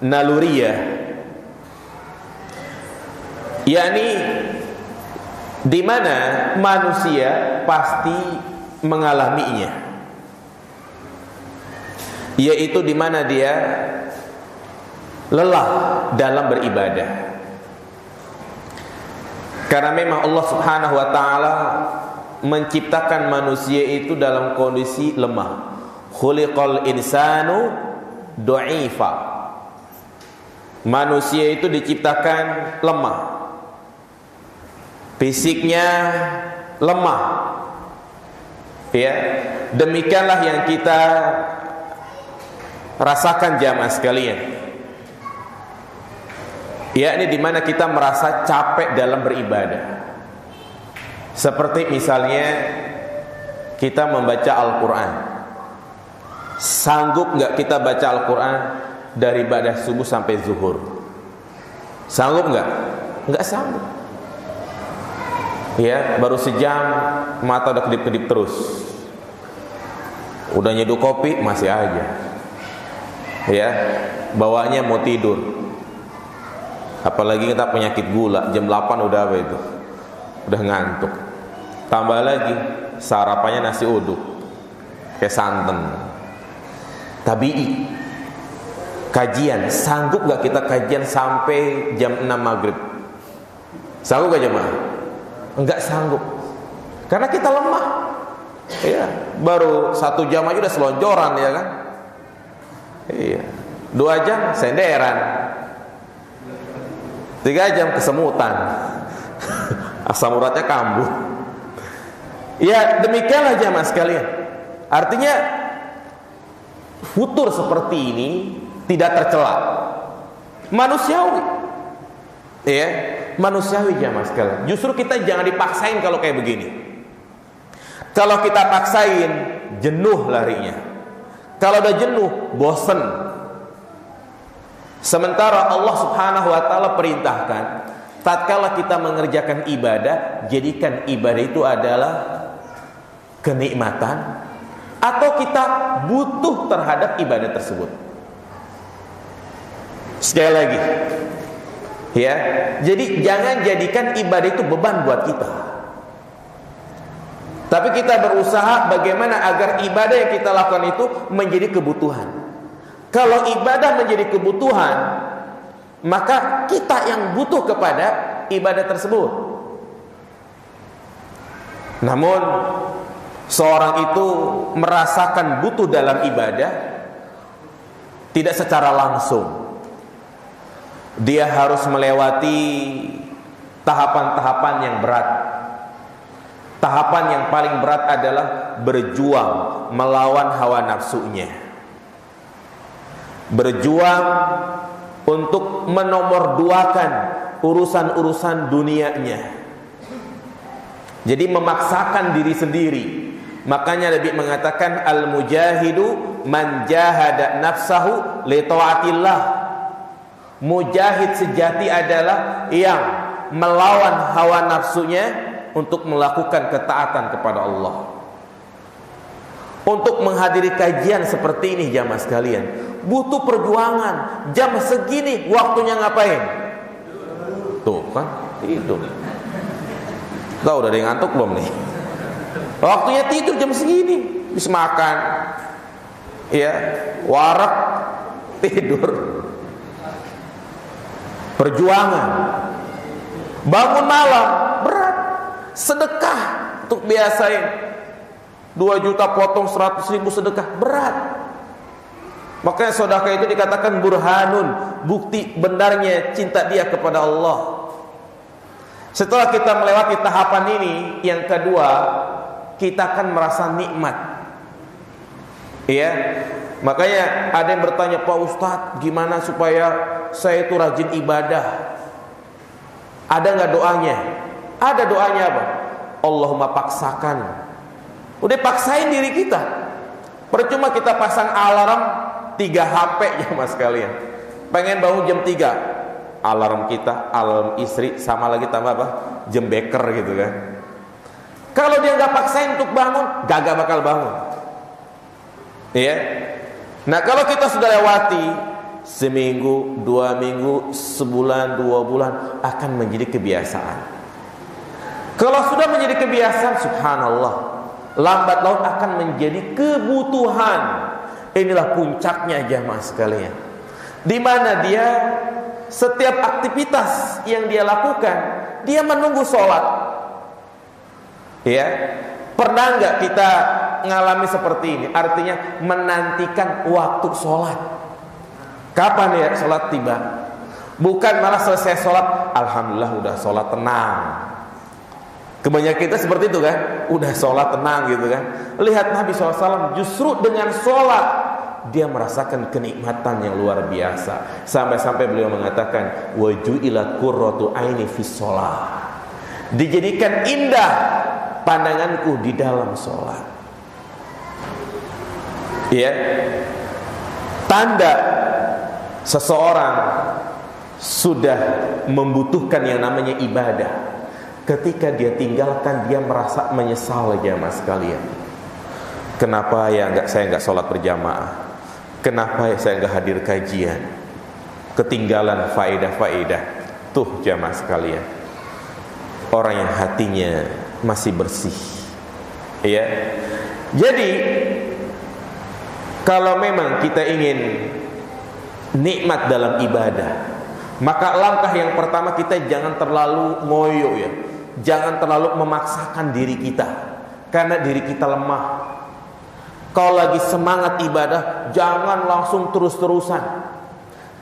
naluriyah, yakni di mana manusia pasti mengalaminya, yaitu di mana dia lelah dalam beribadah. Karena memang Allah Subhanahu wa taala menciptakan manusia itu dalam kondisi lemah. Khuliqal insanu dha'ifa. Manusia itu diciptakan lemah, fisiknya lemah. Ya, demikianlah yang kita rasakan jamaah sekalian. Yakni di mana kita merasa capek dalam beribadah. Seperti misalnya kita membaca Al-Quran. Sanggup nggak kita baca Al-Quran dari ibadah subuh sampai zuhur? Sanggup nggak? Nggak sanggup. Ya, baru sejam mata udah kedip-kedip terus. Udah nyeduh kopi masih aja. Ya, bawaannya mau tidur. Apalagi kita penyakit gula, jam 8 udah apa itu? Udah ngantuk. Tambah lagi sarapannya nasi uduk kayak santan. Tabi'i. Kajian, sanggup gak kita kajian sampai jam 6 maghrib? Sanggup gak jemaah? Enggak sanggup. Karena kita lemah. Iya, baru 1 jam aja udah selonjoran, ya kan? Iya. 2 jam senderan. 3 jam kesemutan. Asam uratnya kambuh. Ya, demikianlah jamaah sekalian. Artinya futur seperti ini tidak tercela. Manusiawi. Ya, manusiawi jamaah sekalian. Justru kita jangan dipaksain kalau kayak begini. Kalau kita paksain, jenuh larinya. Kalau udah jenuh, bosen. Sementara Allah Subhanahu wa taala perintahkan, tatkala kita mengerjakan ibadah, jadikan ibadah itu adalah kenikmatan atau kita butuh terhadap ibadah tersebut. Sekali lagi, ya. Jadi jangan jadikan ibadah itu beban buat kita. Tapi kita berusaha bagaimana agar ibadah yang kita lakukan itu menjadi kebutuhan. Kalau ibadah menjadi kebutuhan, maka kita yang butuh kepada ibadah tersebut. Namun seorang itu merasakan butuh dalam ibadah tidak secara langsung. Dia harus melewati tahapan-tahapan yang berat. Tahapan yang paling berat adalah berjuang melawan hawa nafsunya. Berjuang untuk menomorduakan urusan-urusan dunianya. Jadi memaksakan diri sendiri. Makanya Nabi mengatakan al-mujahidu man jahada nafsahu li taatillah. Mujahid sejati adalah yang melawan hawa nafsunya untuk melakukan ketaatan kepada Allah. Untuk menghadiri kajian seperti ini jamaah sekalian, butuh perjuangan. Jam segini waktunya ngapain? Tuh kan, tidur. Kau udah ada yang ngantuk belum nih? Waktunya tidur jam segini, bisa makan, ya, warak, tidur. Perjuangan. Bangun malam berat. Sedekah untuk biasain. 2 juta potong 100.000 sedekah berat. Makanya sedekah itu dikatakan burhanun, bukti benarnya cinta dia kepada Allah. Setelah kita melewati tahapan ini, yang kedua, kita akan merasa nikmat. Ya, makanya ada yang bertanya, Pak Ustadz, gimana supaya saya itu rajin ibadah? Ada nggak doanya? Ada doanya apa? Allahumma paksakan. Udah paksain diri kita. Percuma kita pasang alarm 3 HP ya mas kalian. Pengen bangun jam 3, alarm kita, alarm istri, sama lagi tambah apa? Jam beker gitu kan. Kalau dia nggak paksain untuk bangun, gak bakal bangun. Iya. Nah kalau kita sudah lewati seminggu, 2 minggu, sebulan, 2 bulan akan menjadi kebiasaan. Kalau sudah menjadi kebiasaan, subhanallah, lambat laun akan menjadi kebutuhan. Inilah puncaknya jamaah sekalian, di mana dia setiap aktivitas yang dia lakukan, dia menunggu sholat. Ya, pernah nggak kita ngalami seperti ini? Artinya menantikan waktu sholat. Kapan ya sholat tiba? Bukan malah selesai sholat, alhamdulillah udah sholat tenang. Kebanyakan kita seperti itu kan, udah sholat tenang gitu kan. Lihat Nabi SAW justru dengan sholat dia merasakan kenikmatan yang luar biasa. Sampai-sampai beliau mengatakan, waju'ilat qurratu aini fis sholat. Dijadikan indah pandanganku di dalam sholat. Ya, tanda seseorang sudah membutuhkan yang namanya ibadah ketika dia tinggalkan, dia merasa menyesal jamaah sekalian. Kenapa ya saya nggak sholat berjamaah? Kenapa ya saya nggak hadir kajian? Ketinggalan faedah-faedah. Tuh jamaah sekalian, orang yang hatinya masih bersih. Ya, jadi kalau memang kita ingin nikmat dalam ibadah, maka langkah yang pertama kita jangan terlalu ngoyo ya. Jangan terlalu memaksakan diri kita, karena diri kita lemah. Kalau lagi semangat ibadah, jangan langsung terus-terusan.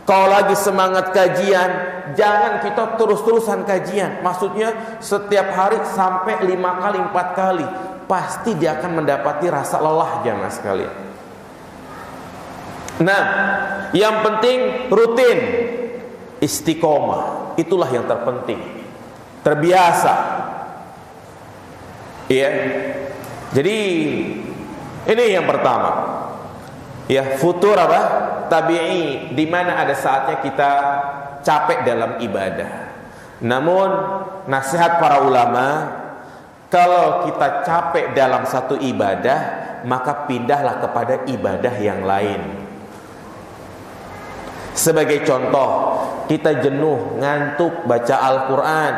Kalau lagi semangat kajian, jangan kita terus-terusan kajian. Maksudnya setiap hari sampai 5 kali, 4 kali, pasti dia akan mendapati rasa lelah jamaah sekalian. Nah, yang penting rutin, istiqomah, itulah yang terpenting. Terbiasa. Iya. Jadi ini yang pertama. Ya, futur apa? Tabi'i, di mana ada saatnya kita capek dalam ibadah. Namun nasihat para ulama, kalau kita capek dalam satu ibadah, maka pindahlah kepada ibadah yang lain. Sebagai contoh, kita jenuh, ngantuk baca Al-Quran,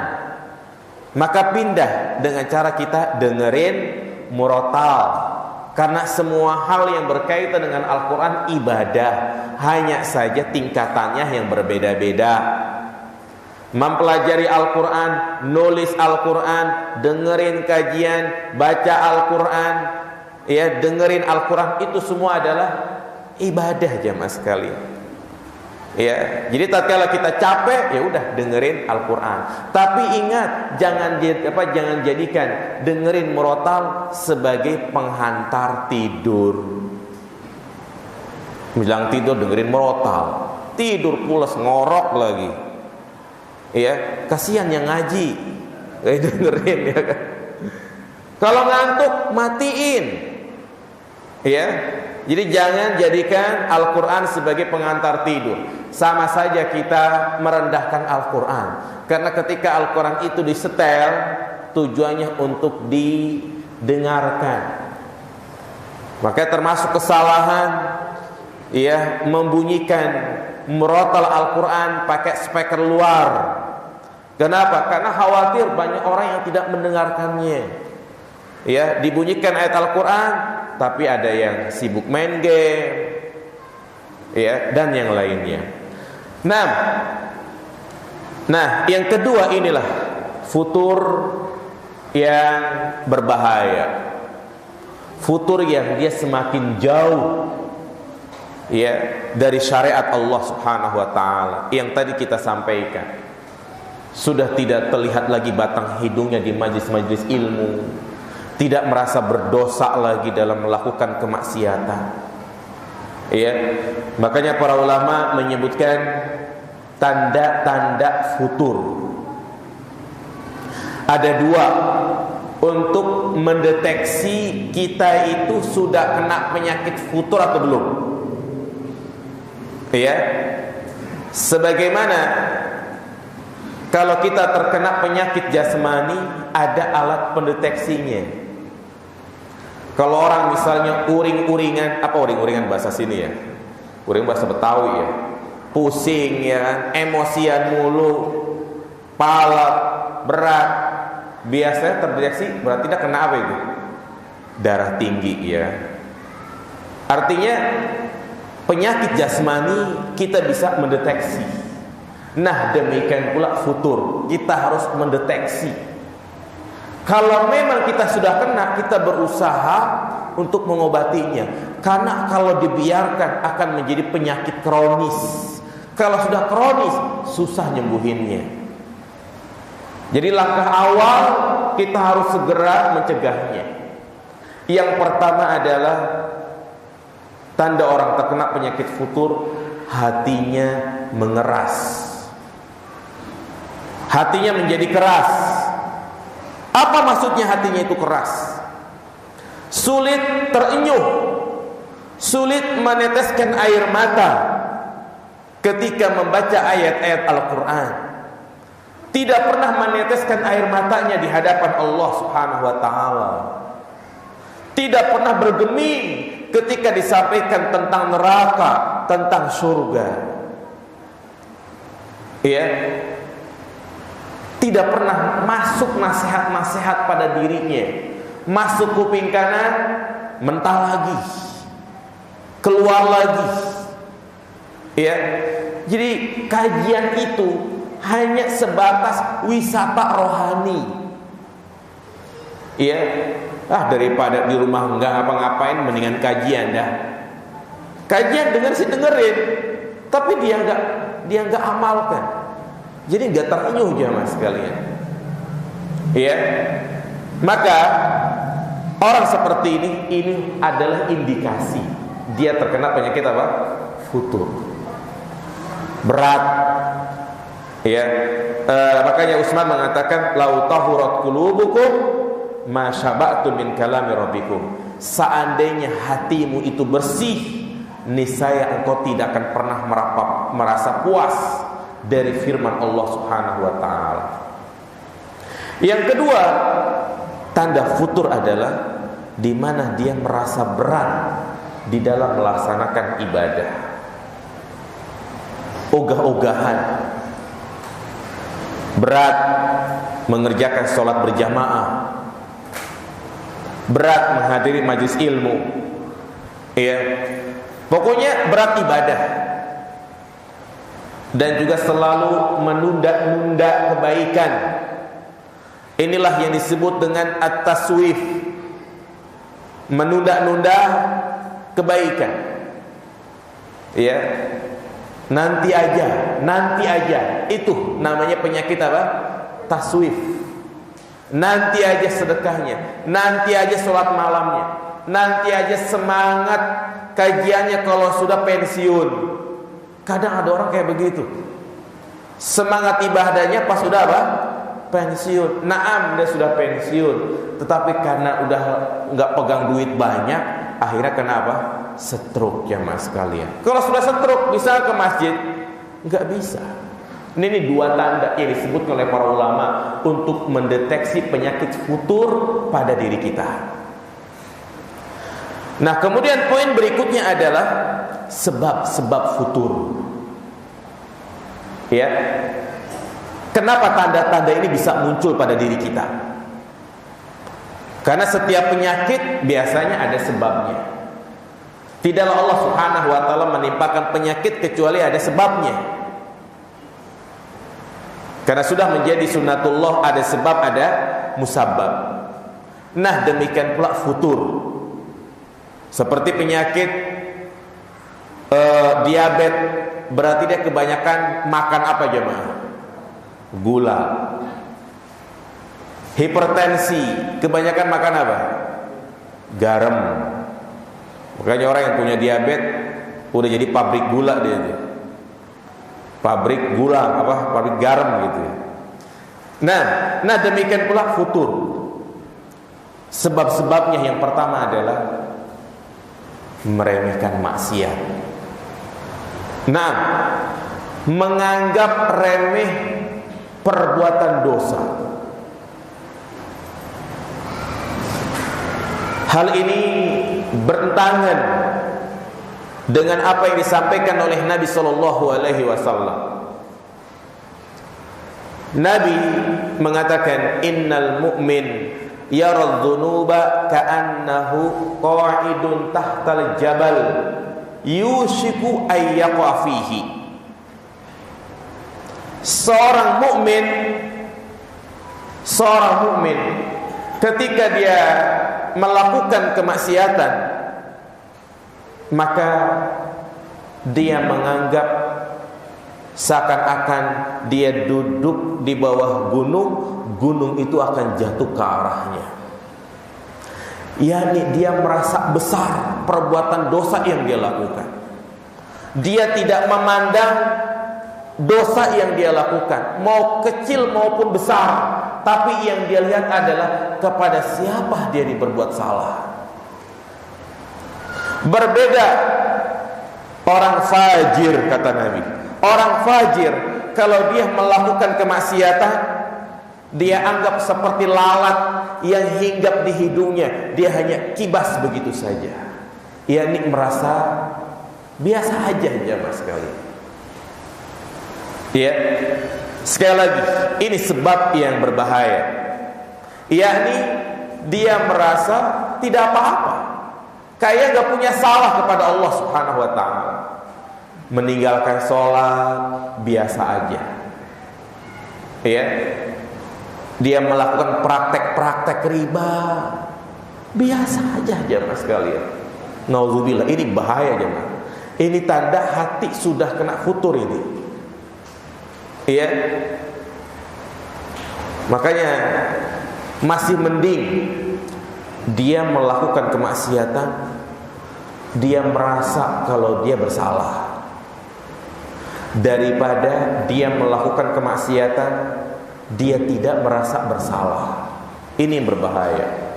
maka pindah dengan cara kita dengerin murotal. Karena semua hal yang berkaitan dengan Al-Quran ibadah, hanya saja tingkatannya yang berbeda-beda. Mempelajari Al-Quran, nulis Al-Quran, dengerin kajian, baca Al-Quran, ya, dengerin Al-Quran, itu semua adalah ibadah jamaah sekalian. Ya, jadi tatkala kita capek, ya udah dengerin Al-Quran. Tapi ingat, jangan jadikan dengerin murotal sebagai penghantar tidur. Bilang tidur dengerin murotal, tidur pulas ngorok lagi. Ya, kasihan yang ngaji, dengerin ya kan. Kalau ngantuk matiin. Ya. Jadi jangan jadikan Al-Quran sebagai pengantar tidur. Sama saja kita merendahkan Al-Quran. Karena ketika Al-Quran itu disetel, tujuannya untuk didengarkan. Maka termasuk kesalahan, ya, membunyikan murotal Al-Quran pakai speaker luar. Kenapa? Karena khawatir banyak orang yang tidak mendengarkannya. Ya, dibunyikan ayat Al-Quran, tapi ada yang sibuk main game, ya, dan yang lainnya. Nah, yang kedua inilah futur yang berbahaya, futur yang dia semakin jauh, ya, dari syariat Allah Subhanahu Wa Taala. Yang tadi kita sampaikan, sudah tidak terlihat lagi batang hidungnya di majlis-majlis ilmu, tidak merasa berdosa lagi dalam melakukan kemaksiatan. Ya, makanya para ulama menyebutkan tanda-tanda futur. Ada 2 untuk mendeteksi kita itu sudah kena penyakit futur atau belum. Ya, sebagaimana kalau kita terkena penyakit jasmani, ada alat pendeteksinya. Kalau orang misalnya uring-uringan, apa uring-uringan bahasa sini ya? Uring bahasa Betawi ya. pusing ya kan, emosian mulu, pala berat, biasanya terdeteksi berarti dia kena apa itu? Darah tinggi ya. Artinya penyakit jasmani kita bisa mendeteksi. Nah, demikian pula futur, kita harus mendeteksi. Kalau memang kita sudah kena, kita berusaha untuk mengobatinya. Karena kalau dibiarkan akan menjadi penyakit kronis. Kalau sudah kronis, susah nyembuhinnya. Jadi langkah awal kita harus segera mencegahnya. Yang pertama adalah tanda orang terkena penyakit futur, hatinya mengeras. Hatinya menjadi keras. Apa maksudnya hatinya itu keras? Sulit terenyuh, sulit meneteskan air mata ketika membaca ayat-ayat Al-Quran. Tidak pernah meneteskan air matanya di hadapan Allah Subhanahu wa ta'ala. Tidak pernah bergeming ketika disampaikan tentang neraka, tentang surga. Ya. Tidak pernah masuk nasihat-nasihat pada dirinya. Masuk kuping kanan, mentah lagi, keluar lagi. Ya. Jadi kajian itu hanya sebatas wisata rohani. Ya. Daripada di rumah enggak ngapa-ngapain, mendingan kajian dah. Kajian dengerin, tapi dia enggak amalkan. Jadi enggak terenyuh jamaah sekalian. Ya. Maka orang seperti ini adalah indikasi dia terkena penyakit apa? Futur. Berat. Ya. Makanya Utsman mengatakan lau tahurat qulubukum ma syaba'tum min kalami rabbikum. Seandainya hatimu itu bersih, niscaya engkau tidak akan pernah merasa puas dari firman Allah Subhanahu wa ta'ala. Yang kedua, tanda futur adalah di mana dia merasa berat di dalam melaksanakan ibadah. Ogah-ogahan, berat mengerjakan sholat berjamaah, berat menghadiri majelis ilmu, ya, pokoknya berat ibadah. Dan juga selalu menunda-nunda kebaikan. Inilah yang disebut dengan at-taswif, menunda-nunda kebaikan. Ya, nanti aja. Itu namanya penyakit apa? Taswif. Nanti aja sedekahnya, nanti aja sholat malamnya, nanti aja semangat kajiannya kalau sudah pensiun. Kadang ada orang kayak begitu. Semangat ibadahnya pas sudah apa? Pensiun. Naam, dia sudah pensiun, tetapi karena udah nggak pegang duit banyak, akhirnya kenapa? Stroke jamaah sekalian. Kalau sudah stroke bisa ke masjid? Nggak bisa. Ini dua tanda yang disebut oleh para ulama untuk mendeteksi penyakit futur pada diri kita. Nah, kemudian poin berikutnya adalah sebab-sebab futur. Ya. Kenapa tanda-tanda ini bisa muncul pada diri kita? Karena setiap penyakit biasanya ada sebabnya. Tidaklah Allah Subhanahu wa ta'ala menimpakan penyakit kecuali ada sebabnya. Karena sudah menjadi sunnatullah, ada sebab, ada musabab. Nah, demikian pula futur. Seperti penyakit diabetes, berarti dia kebanyakan makan apa jemaah? Gula. Hipertensi, kebanyakan makan apa? Garam. Makanya orang yang punya diabetes udah jadi pabrik gula dia tuh. Pabrik gula pabrik garam gitu. Nah demikian pula futur. Sebab-sebabnya yang pertama adalah meremehkan maksiat. Nah, menganggap remeh perbuatan dosa. Hal ini bertentangan dengan apa yang disampaikan oleh Nabi sallallahu alaihi wasallam. Nabi mengatakan, innal mu'min yara dzunuba ka'annahu qa'idun tahtal jabal yushiku ay yaqa fihi. Seorang mukmin ketika dia melakukan kemaksiatan, maka dia menganggap seakan-akan dia duduk di bawah gunung itu akan jatuh ke arahnya. yakni dia merasa besar perbuatan dosa yang dia lakukan. Dia tidak memandang dosa yang dia lakukan, mau kecil maupun besar, tapi yang dia lihat adalah kepada siapa dia berbuat salah. Berbeda orang fajir, kata Nabi. Orang fajir kalau dia melakukan kemaksiatan, dia anggap seperti lalat yang hinggap di hidungnya, dia hanya kibas begitu saja. Yakni merasa biasa aja jamaah sekalian. Ya, sekali lagi, ini sebab yang berbahaya. Yakni dia merasa tidak apa-apa, kayak gak punya salah kepada Allah Subhanahu wa ta'ala. Meninggalkan sholat biasa aja. Ya, dia melakukan praktek-praktek riba biasa aja jamaah sekalian. Nauzubillah, ini bahaya jamaah. Ini tanda hati sudah kena futur ini. Iya. Makanya masih mending dia melakukan kemaksiatan, dia merasa kalau dia bersalah, daripada dia melakukan kemaksiatan dia tidak merasa bersalah. Ini yang berbahaya.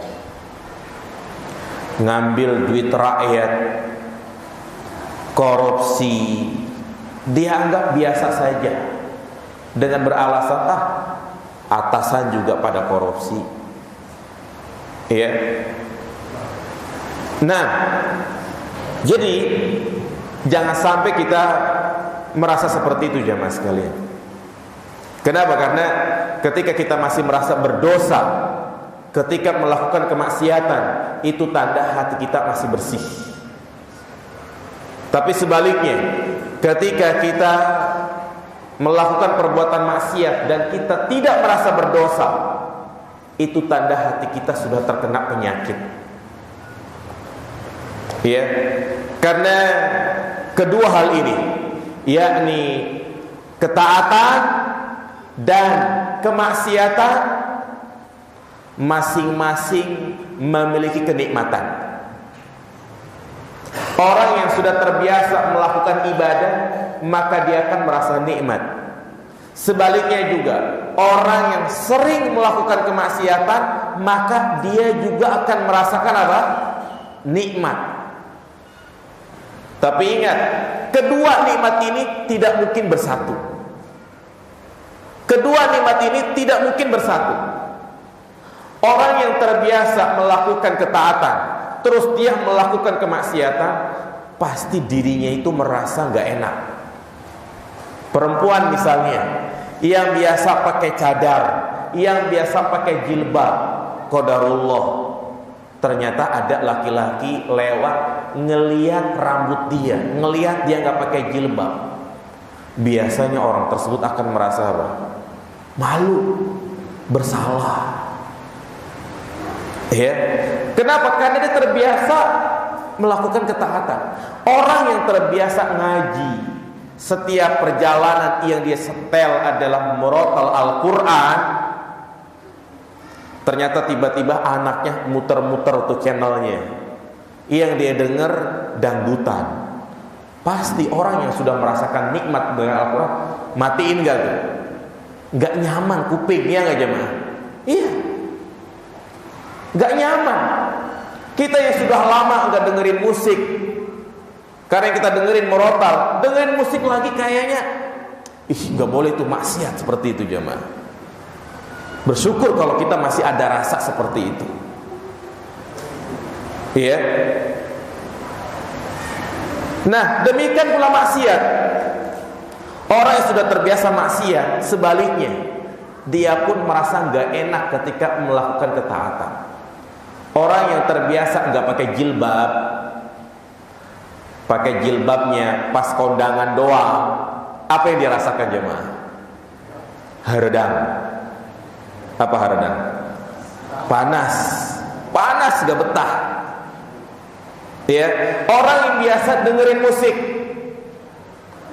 Ngambil duit rakyat, korupsi, dia anggap biasa saja, dengan beralasan atasan juga pada korupsi. Ya. Nah, jadi jangan sampai kita merasa seperti itu jamaah sekalian. Kenapa? Karena ketika kita masih merasa berdosa, ketika melakukan kemaksiatan, itu tanda hati kita masih bersih. Tapi sebaliknya, ketika kita melakukan perbuatan maksiat dan kita tidak merasa berdosa, itu tanda hati kita sudah terkena penyakit. Ya, karena kedua hal ini, yakni ketaatan dan kemaksiatan, masing-masing memiliki kenikmatan. Orang yang sudah terbiasa melakukan ibadah, maka dia akan merasa nikmat. Sebaliknya juga, orang yang sering melakukan kemaksiatan, maka dia juga akan merasakan apa? Nikmat. Tapi ingat, kedua nikmat ini tidak mungkin bersatu. Kedua nikmat ini tidak mungkin bersatu. Orang yang terbiasa melakukan ketaatan, terus dia melakukan kemaksiatan, pasti dirinya itu merasa gak enak. Perempuan misalnya, yang biasa pakai cadar, yang biasa pakai jilbab, qadarullah, ternyata ada laki-laki lewat ngelihat rambut dia, ngelihat dia gak pakai jilbab. Biasanya orang tersebut akan merasa apa? Malu, bersalah. Ya, kenapa? Karena dia terbiasa melakukan ketaatan. Orang yang terbiasa ngaji, setiap perjalanan yang dia setel adalah murotal Al-Quran, ternyata tiba-tiba anaknya muter-muter tuh channelnya, yang dia dengar dangdutan. Pasti orang yang sudah merasakan nikmat dengan Al-Quran, matiin gak tuh? Gak nyaman kupingnya, gak jemaah? Iya, gak nyaman. Kita yang sudah lama gak dengerin musik, karena kita dengerin murotal, dengerin musik lagi kayaknya gak boleh itu, maksiat seperti itu jemaah. Bersyukur kalau kita masih ada rasa seperti itu. Iya. Nah, demikian pula maksiat. Orang yang sudah terbiasa maksiat, sebaliknya dia pun merasa nggak enak ketika melakukan ketaatan. Orang yang terbiasa nggak pakai jilbab, pakai jilbabnya pas kondangan doang, apa yang dirasakan jemaah? Haredang. Apa haredang? Panas, panas gak betah. Ya, orang yang biasa dengerin musik,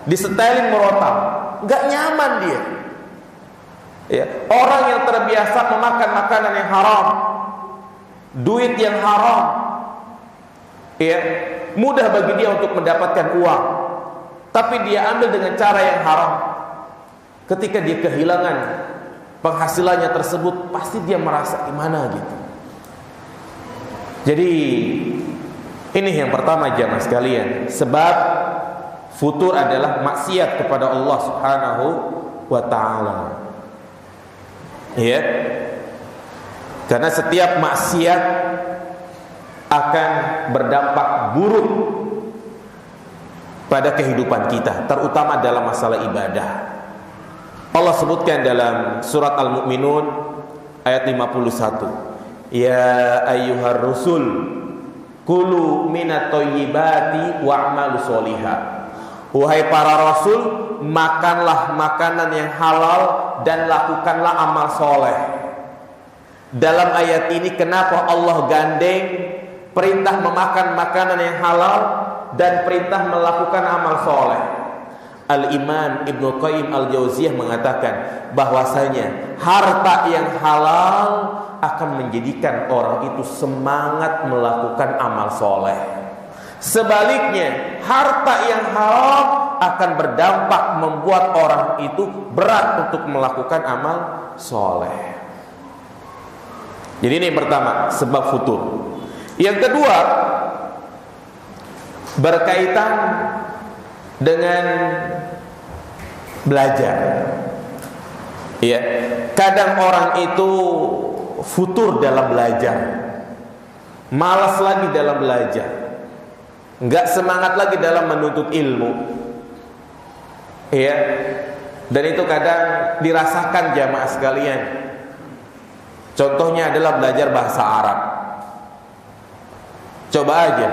disetelin merotal, gak nyaman dia. Ya, orang yang terbiasa memakan makanan yang haram, duit yang haram, ya, mudah bagi dia untuk mendapatkan uang, tapi dia ambil dengan cara yang haram. Ketika dia kehilangan penghasilannya tersebut, pasti dia merasa gimana gitu. Jadi ini yang pertama jamaah sekalian, sebab futur adalah maksiat kepada Allah Subhanahu wa taala. Ya. Karena setiap maksiat akan berdampak buruk pada kehidupan kita, terutama dalam masalah ibadah. Allah sebutkan dalam surat Al-Mu'minun ayat 51, ya ayyuhar rusul kulu minat thayyibati wa'malu sholihah. Wahai para rasul, makanlah makanan yang halal dan lakukanlah amal soleh. Dalam ayat ini kenapa Allah gandeng perintah memakan makanan yang halal dan perintah melakukan amal soleh? Al-Imam Ibnu Qayyim Al-Jauziyah mengatakan bahwasanya harta yang halal akan menjadikan orang itu semangat melakukan amal soleh. Sebaliknya, harta yang haram akan berdampak membuat orang itu berat untuk melakukan amal soleh. Jadi ini yang pertama, sebab futur. Yang kedua, berkaitan dengan belajar. Ya, kadang orang itu futur dalam belajar, malas lagi dalam belajar, nggak semangat lagi dalam menuntut ilmu. Ya, dan itu kadang dirasakan jamaah sekalian. Contohnya adalah belajar bahasa Arab. Coba aja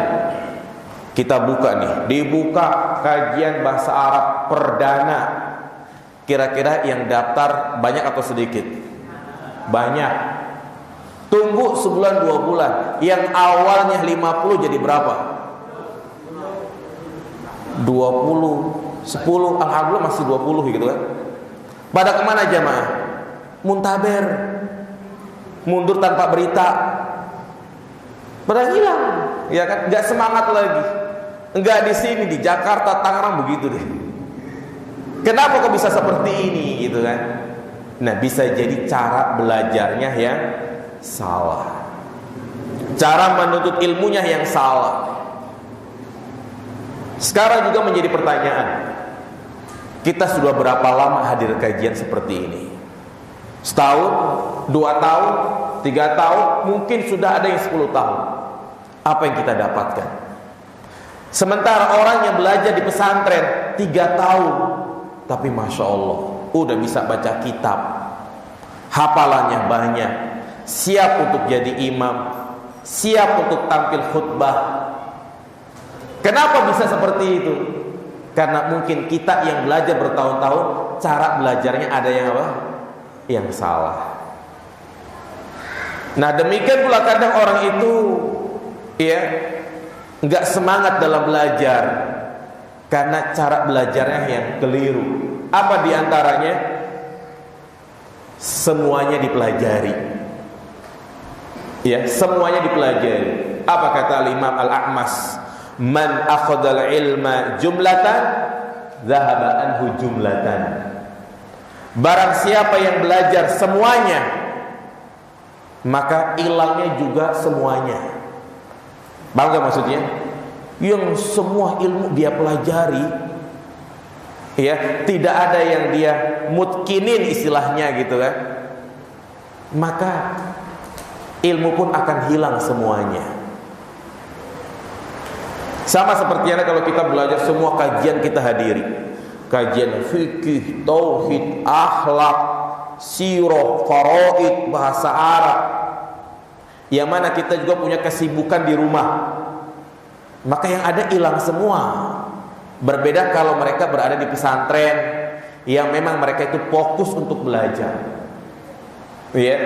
kita buka nih, dibuka kajian bahasa Arab perdana. Kira-kira yang daftar banyak atau sedikit? Banyak. Tunggu sebulan 2 bulan, yang awalnya 50 jadi berapa? 20, 10, alhamdulillah masih 20 gitu kan. Pada kemana jamaah? Muntaber, mundur tanpa berita, pada hilang, ya kan? Gak semangat lagi. Enggak di sini, di Jakarta, Tangerang begitu deh. Kenapa kok bisa seperti ini gitu kan? Nah, bisa jadi cara belajarnya yang salah, cara menuntut ilmunya yang salah. Sekarang juga menjadi pertanyaan, kita sudah berapa lama hadir kajian seperti ini? Setahun, 2 tahun, 3 tahun, mungkin sudah ada yang 10 tahun. Apa yang kita dapatkan? Sementara orang yang belajar di pesantren 3 tahun, tapi Masya Allah udah bisa baca kitab, hafalannya banyak, siap untuk jadi imam, siap untuk tampil khutbah. Kenapa bisa seperti itu? Karena mungkin kita yang belajar bertahun-tahun, cara belajarnya ada yang apa? Yang salah. Nah, demikian pula kadang orang itu ya nggak semangat dalam belajar karena cara belajarnya yang keliru. Apa diantaranya? Semuanya dipelajari. Ya, semuanya dipelajari. Apa kata Imam Al-A'mas? Man akhadhal ilma jumlatan dhahaba anhu jumlatan. Barang siapa yang belajar semuanya, maka hilangnya juga semuanya. Bangga maksudnya? Yang semua ilmu dia pelajari, ya, tidak ada yang dia mutkinin istilahnya gitu kan, maka ilmu pun akan hilang semuanya. Sama seperti kalau kita belajar semua kajian kita hadiri, kajian fikih, tauhid, akhlak, sirah, faraid, bahasa Arab, yang mana kita juga punya kesibukan di rumah, maka yang ada hilang semua. Berbeda kalau mereka berada di pesantren yang memang mereka itu fokus untuk belajar. Ya.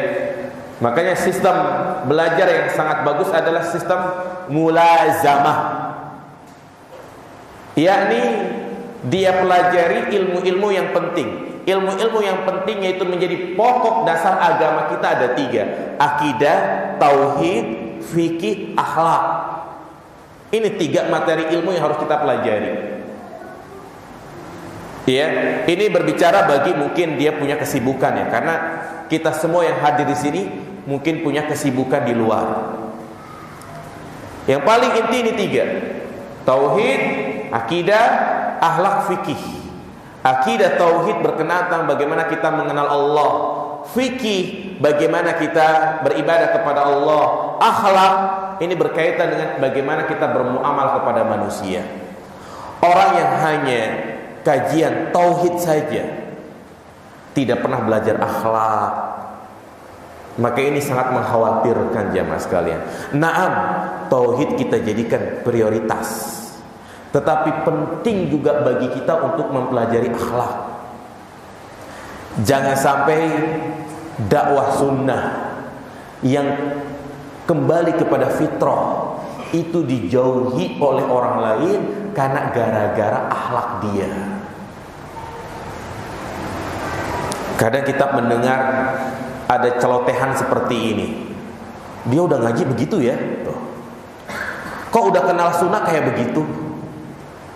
Makanya sistem belajar yang sangat bagus adalah sistem mulazamah, yakni dia pelajari ilmu-ilmu yang penting. Ilmu-ilmu yang penting yaitu menjadi pokok dasar agama kita ada 3: akidah, tauhid, fikih, akhlak. Ini 3 materi ilmu yang harus kita pelajari. Ya, ini berbicara bagi mungkin dia punya kesibukan ya, karena kita semua yang hadir di sini mungkin punya kesibukan di luar. Yang paling inti ini 3: tauhid, akidah, akhlak, fikih. Akidah tauhid berkenaan tentang bagaimana kita mengenal Allah. Fikih bagaimana kita beribadah kepada Allah. Akhlak ini berkaitan dengan bagaimana kita bermuamal kepada manusia. Orang yang hanya kajian tauhid saja, tidak pernah belajar akhlak, maka ini sangat mengkhawatirkan jamaah sekalian. Naam, tauhid kita jadikan prioritas, tetapi penting juga bagi kita untuk mempelajari akhlak. Jangan sampai dakwah sunnah yang kembali kepada fitrah itu dijauhi oleh orang lain karena gara-gara akhlak dia. Kadang kita mendengar ada celotehan seperti ini, dia udah ngaji begitu ya, tuh. Kok udah kenal sunnah kayak begitu?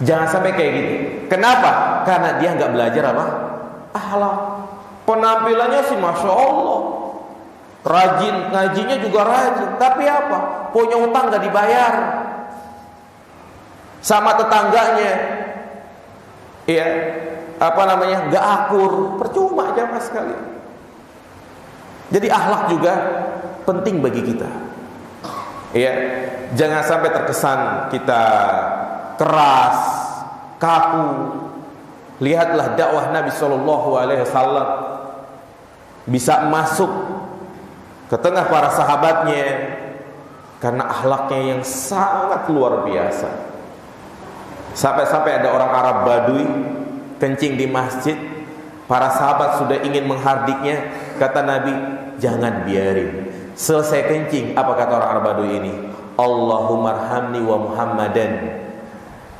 Jangan sampai kayak gitu. Kenapa? Karena dia nggak belajar apa? Akhlak. Penampilannya sih masya Allah, rajin, ngajinya juga rajin, tapi apa? Punya utang nggak dibayar sama tetangganya, ya nggak akur, percuma aja mas sekali. Jadi akhlak juga penting bagi kita. Ya, jangan sampai terkesan kita keras, kaku. Lihatlah dakwah Nabi SAW bisa masuk ke tengah para sahabatnya karena akhlaknya yang sangat luar biasa. Sampai-sampai ada orang Arab Badui kencing di masjid, para sahabat sudah ingin menghardiknya, kata Nabi, jangan biarin. Selesai kencing, apa kata orang Arab Badui ini? Allahumma arhamni wa Muhammadan.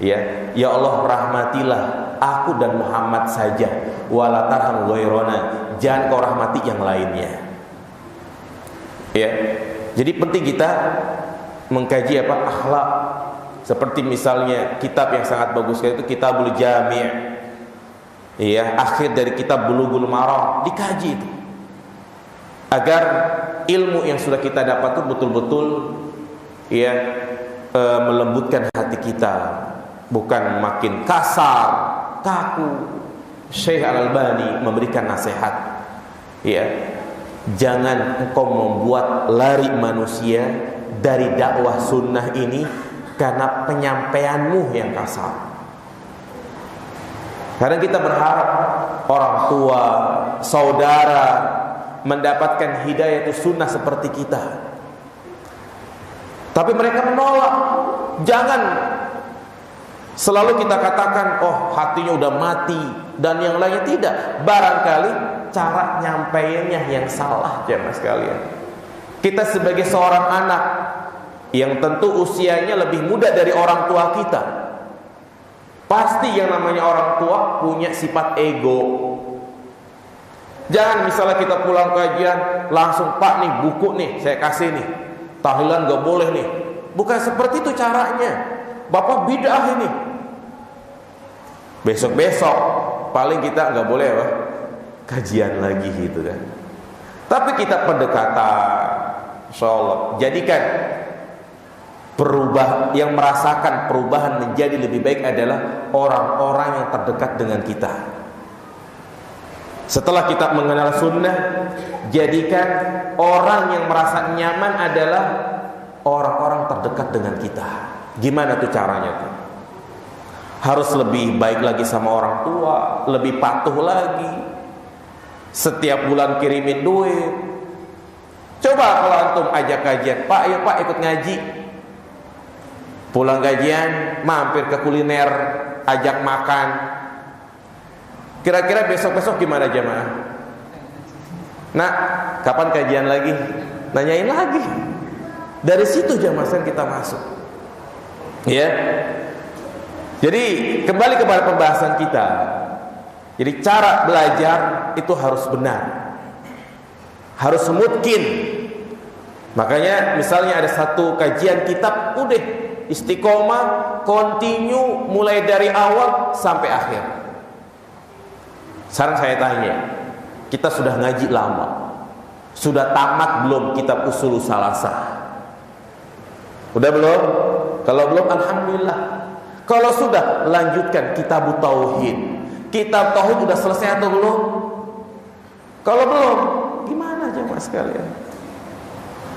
Ya Allah, rahmatilah aku dan Muhammad saja, wala tarham ghairana, jangan kau rahmati yang lainnya. Ya. Jadi penting kita mengkaji akhlak. Seperti misalnya kitab yang sangat bagus itu Kitabul Jami'. Ya, akhir dari kitab Bulughul Maram dikaji itu. Agar ilmu yang sudah kita dapat itu betul-betul melembutkan hati kita, bukan makin kasar, kaku. Syekh Al-Albani memberikan nasihat, jangan engkau membuat lari manusia dari dakwah sunnah ini karena penyampaianmu yang kasar. Kadang kita berharap orang tua, saudara mendapatkan hidayah itu sunnah seperti kita, tapi mereka menolak. Jangan selalu kita katakan, oh hatinya udah mati dan yang lainnya tidak. Barangkali cara nyampainya yang salah jemaah sekalian. Kita sebagai seorang anak yang tentu usianya lebih muda dari orang tua kita, pasti yang namanya orang tua punya sifat ego. Jangan misalnya kita pulang kajian langsung, Pak nih buku nih saya kasih nih, tahlilan gak boleh nih. Bukan seperti itu caranya. Bapak bid'ah ini. Besok-besok paling kita gak boleh kajian lagi gitu kan. Tapi kita pendekatan, insyaallah jadikan yang merasakan perubahan menjadi lebih baik adalah orang-orang yang terdekat dengan kita. Setelah kita mengenal sunnah, jadikan orang yang merasa nyaman adalah orang-orang terdekat dengan kita. Gimana tuh caranya tuh? Harus lebih baik lagi sama orang tua, lebih patuh lagi, setiap bulan kirimin duit. Coba kalau antum ajak kajian, Pak, ayo Pak ikut ngaji. Pulang gajian mampir ke kuliner, ajak makan. Kira-kira besok-besok gimana jemaah? Nah, kapan kajian lagi? Nanyain lagi. Dari situ jemaah kita masuk. Ya. Jadi kembali kepada pembahasan kita. Jadi cara belajar itu harus benar, harus mungkin. Makanya misalnya ada satu kajian kitab, udah istiqomah, continue mulai dari awal sampai akhir. Sekarang saya tanya, kita sudah ngaji lama, sudah tamat belum kitab usul salasah? Udah belum? Kalau belum, alhamdulillah. Kalau sudah, lanjutkan kitab tauhid. Kitab tauhid sudah selesai atau belum? Kalau belum, gimana jemaah sekalian?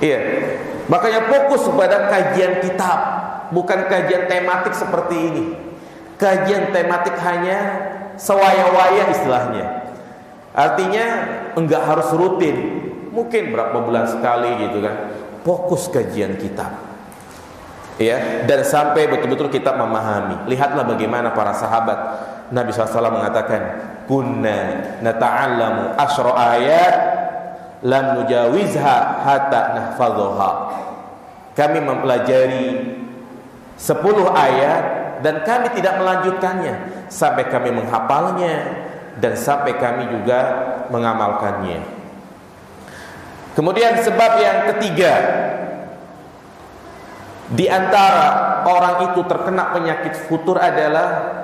Iya. Makanya fokus pada kajian kitab, bukan kajian tematik seperti ini. Kajian tematik hanya sewaya-waya istilahnya. Artinya enggak harus rutin. Mungkin berapa bulan sekali gitu kan. Fokus kajian kitab. Ya, dan sampai betul-betul kita memahami. Lihatlah bagaimana para sahabat. Nabi SAW mengatakan, kunna nata'allamu asyra ayat lam nujawizha hatta nahfadhuha. Kami mempelajari 10 ayat dan kami tidak melanjutkannya sampai kami menghafalnya dan sampai kami juga mengamalkannya. Kemudian sebab yang ketiga, di antara orang itu terkena penyakit futur adalah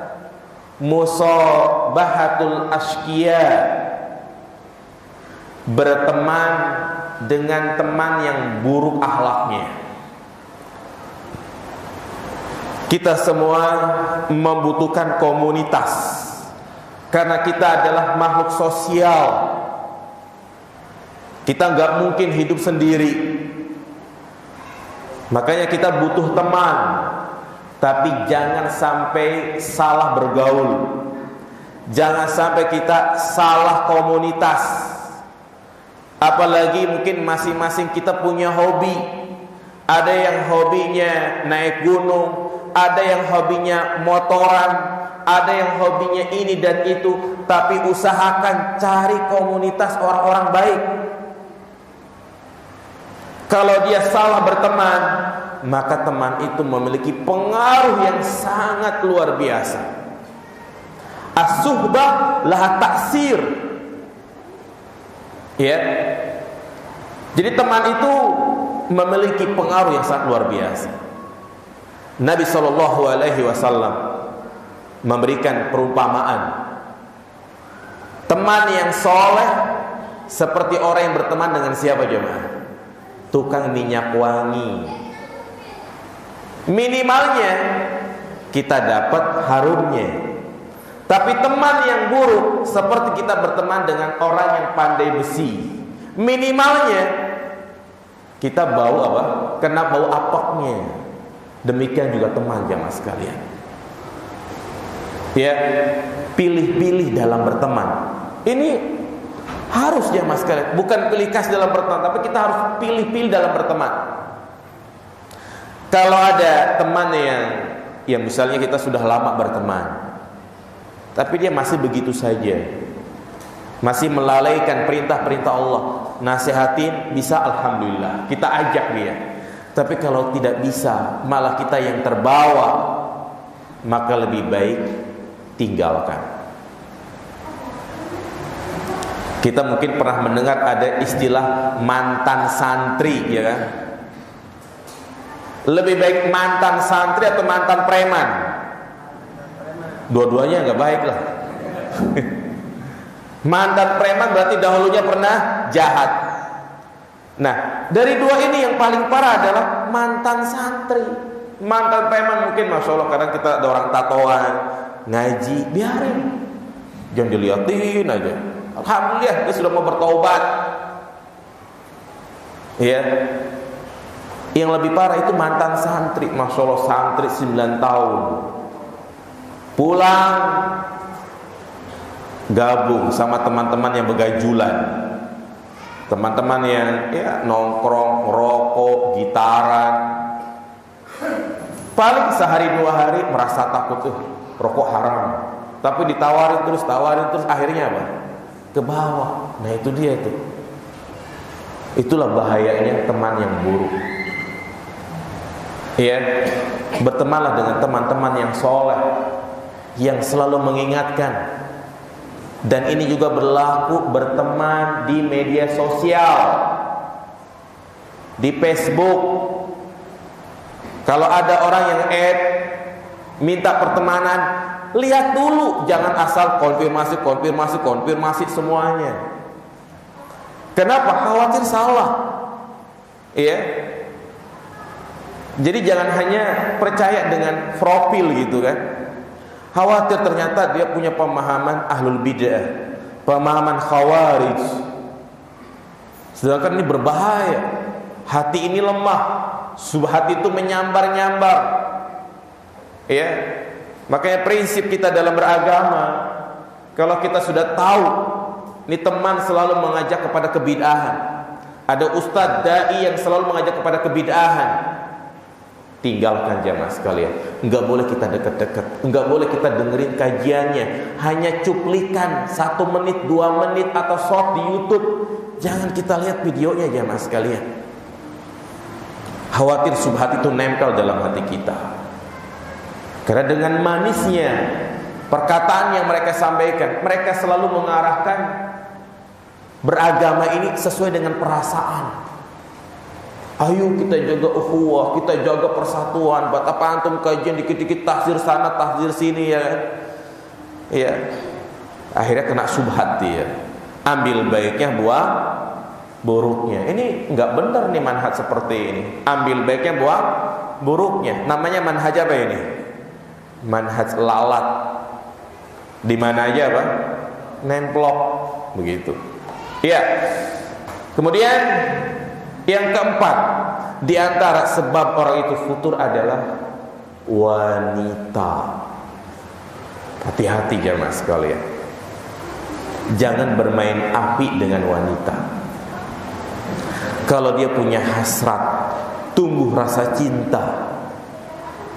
musabahatul asqiya, berteman dengan teman yang buruk akhlaknya. Kita semua membutuhkan komunitas karena kita adalah makhluk sosial. Kita nggak mungkin hidup sendiri. Makanya kita butuh teman. Tapi jangan sampai salah bergaul. Jangan sampai kita salah komunitas. Apalagi mungkin masing-masing kita punya hobi. Ada yang hobinya naik gunung, ada yang hobinya motoran, ada yang hobinya ini dan itu. Tapi usahakan cari komunitas orang-orang baik. Kalau dia salah berteman, maka teman itu memiliki pengaruh yang sangat luar biasa. As-suhbah laha ta'sir. Ya. Jadi teman itu memiliki pengaruh yang sangat luar biasa. Nabi SAW memberikan perumpamaan. Teman yang soleh seperti orang yang berteman dengan siapa jemaah? Tukang minyak wangi. Minimalnya kita dapat harumnya. Tapi teman yang buruk seperti kita berteman dengan orang yang pandai besi. Minimalnya kita bau apa? Kena bau apeknya. Demikian juga teman jamaah sekalian. Ya, pilih-pilih dalam berteman. Ini harus jamaah sekalian, bukan pilih kasih dalam berteman, tapi kita harus pilih-pilih dalam berteman. Kalau ada teman yang misalnya kita sudah lama berteman, tapi dia masih begitu saja, masih melalaikan perintah-perintah Allah, nasihatin bisa, alhamdulillah, kita ajak dia. Tapi kalau tidak bisa, malah kita yang terbawa, maka lebih baik tinggalkan. Kita mungkin pernah mendengar ada istilah mantan santri, ya kan? Lebih baik mantan santri atau mantan preman? Dua-duanya nggak baik lah. Mantan preman berarti dahulunya pernah jahat. Nah, dari dua ini yang paling parah adalah mantan santri. Mantan preman mungkin masya Allah kadang kita ada orang tatoan, ngaji, biarin, jangan dilihatin aja. Alhamdulillah dia sudah mau bertobat. Ya. Yang lebih parah itu mantan santri. Masya Allah, santri 9 tahun pulang gabung sama teman-teman yang begajulan, teman-teman yang ya nongkrong, rokok, gitaran. Paling sehari 2 hari merasa takut tuh rokok haram, tapi tawarin terus, akhirnya apa? Ke bawah. Nah itu dia itu. Itulah bahayanya teman yang buruk. Ya, bertemanlah dengan teman-teman yang soleh, yang selalu mengingatkan. Dan ini juga berlaku berteman di media sosial, di Facebook. Kalau ada orang yang minta pertemanan, lihat dulu, jangan asal konfirmasi semuanya. Kenapa? Khawatir salah. Iya. Jadi jangan hanya percaya dengan profil gitu kan. Khawatir ternyata dia punya pemahaman ahlul bid'ah, pemahaman khawarij. Sedangkan ini berbahaya. Hati ini lemah. Hati itu menyambar-nyambar. Ya. Makanya prinsip kita dalam beragama, kalau kita sudah tahu ini teman selalu mengajak kepada kebid'ahan, ada ustadz dai yang selalu mengajak kepada kebid'ahan, tinggalkan jamaah sekalian. Enggak boleh kita dekat-dekat, enggak boleh kita dengerin kajiannya. Hanya cuplikan 1 menit, 2 menit atau short di YouTube. Jangan kita lihat videonya jamaah sekalian. Khawatir subhat itu nempel dalam hati kita. Karena dengan manisnya perkataan yang mereka sampaikan, mereka selalu mengarahkan beragama ini sesuai dengan perasaan. Ayo kita jaga ukhuwah, kita jaga persatuan. Buat apa antum kajian dikit-dikit tafsir sana, tafsir sini ya. Ya. Akhirnya kena subhat dia. Ambil baiknya, buang buruknya. Ini enggak benar nih manhaj seperti ini. Ambil baiknya, buang buruknya. Namanya manhaj apa ini? Manhaj lalat. Di mana aja apa? Nemplok begitu. Iya. Kemudian yang keempat, di antara sebab orang itu futur adalah wanita. Hati-hati jamaah sekalian. Jangan bermain api dengan wanita. Kalau dia punya hasrat, tumbuh rasa cinta,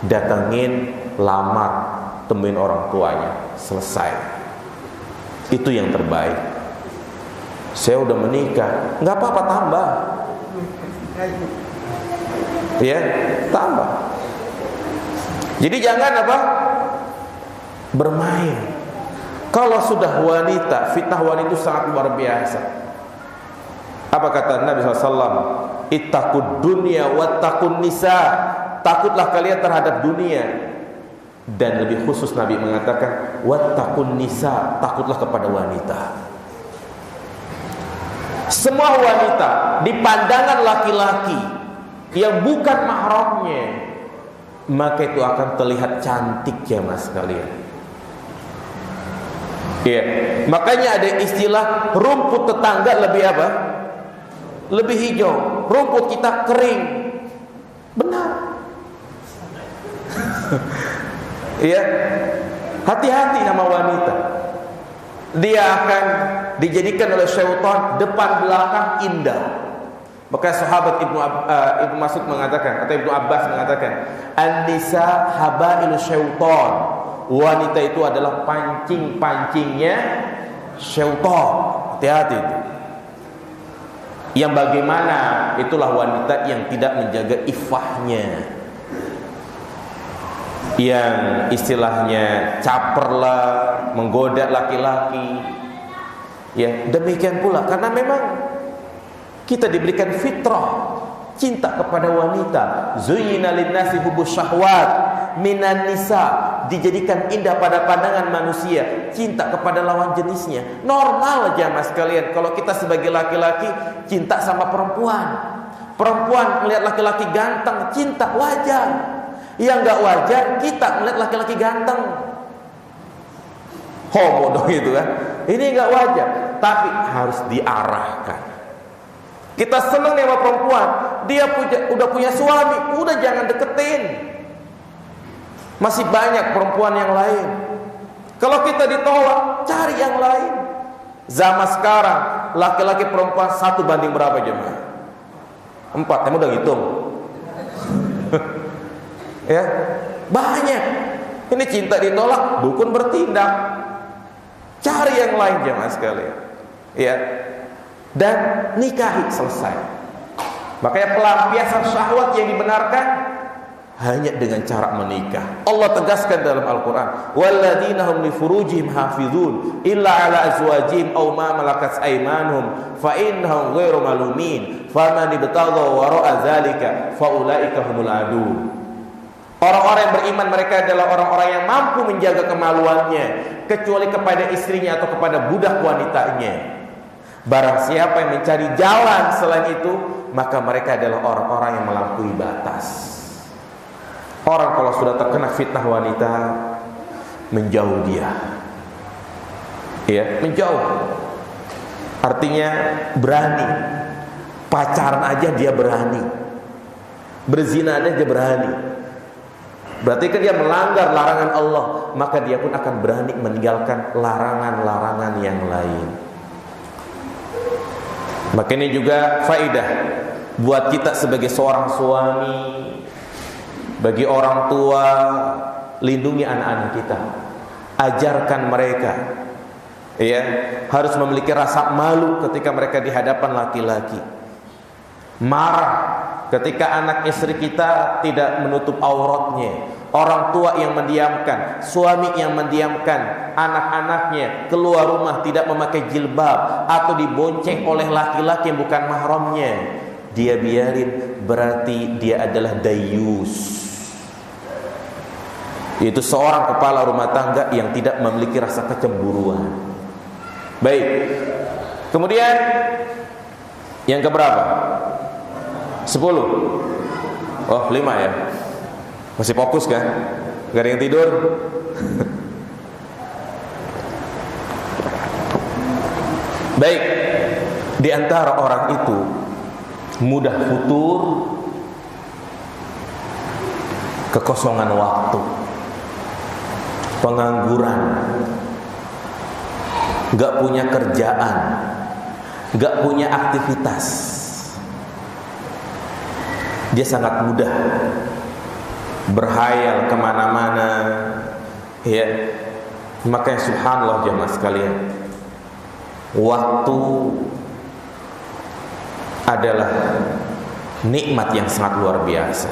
datangin, lamar, temuin orang tuanya, selesai. Itu yang terbaik. Saya udah menikah, nggak apa-apa, tambah. Ya, tambah. Jadi jangan apa? Bermain. Kalau sudah wanita, fitnah wanita itu sangat luar biasa. Apa kata Nabi SAW? Ittaqud dunya wattaqun nisa. Takutlah kalian terhadap dunia. Dan lebih khusus Nabi mengatakan wattaqun nisa, takutlah kepada wanita. Semua wanita di pandangan laki-laki yang bukan mahramnya, maka itu akan terlihat cantik jamaah sekalian. Ya, makanya ada istilah rumput tetangga lebih apa? Lebih hijau. Rumput kita kering. Benar. Ya, hati-hati sama wanita. Dia akan dijadikan oleh syaitan depan belakang indah. Maka sahabat Ibnu Mas'ud mengatakan, atau Ibnu Abbas mengatakan, an-nisa habailu syaitan. Wanita itu adalah pancing-pancingnya syaitan. Hati-hati itu. Yang bagaimana? Itulah wanita yang tidak menjaga iffahnya, yang istilahnya caperlah, menggoda laki-laki. Ya, demikian pula karena memang kita diberikan fitrah cinta kepada wanita. Zuyyina lin-nasi hubbus syahwat minan nisa, dijadikan indah pada pandangan manusia cinta kepada lawan jenisnya. Normal aja mas kalian kalau kita sebagai laki-laki cinta sama perempuan. Perempuan melihat laki-laki ganteng cinta, wajar. Yang enggak wajar kita melihat laki-laki ganteng, homo dong itu kan. Ini enggak wajar, tapi harus diarahkan. Kita senang sama perempuan, Dia udah punya suami, udah jangan deketin. Masih banyak perempuan yang lain. Kalau kita ditolak, cari yang lain. Zaman sekarang laki-laki perempuan 1 banding berapa jemaah? 4, kamu udah hitung? Ya, banyak. Ini cinta ditolak, dukun bertindak. Cari yang lain jemaah sekalian. Ya. Dan nikahi, selesai. Makanya pelampiasan syahwat yang dibenarkan hanya dengan cara menikah. Allah tegaskan dalam Al-Quran, walladzina hum li furujihim hafizun illa ala azwajihim aw ma malakat aymanuhum fa innahum ghairu malumin faman ibtagha wara'a dzalika fa ulaika humul adun. Orang-orang yang beriman mereka adalah orang-orang yang mampu menjaga kemaluannya kecuali kepada istrinya atau kepada budak wanitanya. Barang siapa yang mencari jalan selain itu, maka mereka adalah orang-orang yang melampaui batas. Orang kalau sudah terkena fitnah wanita, menjauh dia. Ya, menjauh. Artinya berani. Pacaran aja dia berani. Berzina aja dia berani. Berarti kan dia melanggar larangan Allah, maka dia pun akan berani meninggalkan larangan-larangan yang lain. Maka ini juga faedah buat kita sebagai seorang suami, bagi orang tua, lindungi anak-anak kita, ajarkan mereka, ya, harus memiliki rasa malu ketika mereka di hadapan laki-laki, marah ketika anak istri kita tidak menutup auratnya, orang tua yang mendiamkan, suami yang mendiamkan anak-anaknya, keluar rumah tidak memakai jilbab atau dibonceng oleh laki-laki yang bukan mahramnya, dia biarin, berarti dia adalah dayus. Yaitu seorang kepala rumah tangga yang tidak memiliki rasa kecemburuan. Baik. Kemudian yang keberapa? 10. Oh, 5 ya. Masih fokus kan? Gak ada yang tidur? Baik. Di antara orang itu mudah futur, kekosongan waktu, pengangguran, gak punya kerjaan, gak punya aktivitas. Dia sangat mudah berhayal kemana-mana, ya. Makanya subhanallah jemaah sekalian, waktu adalah nikmat yang sangat luar biasa.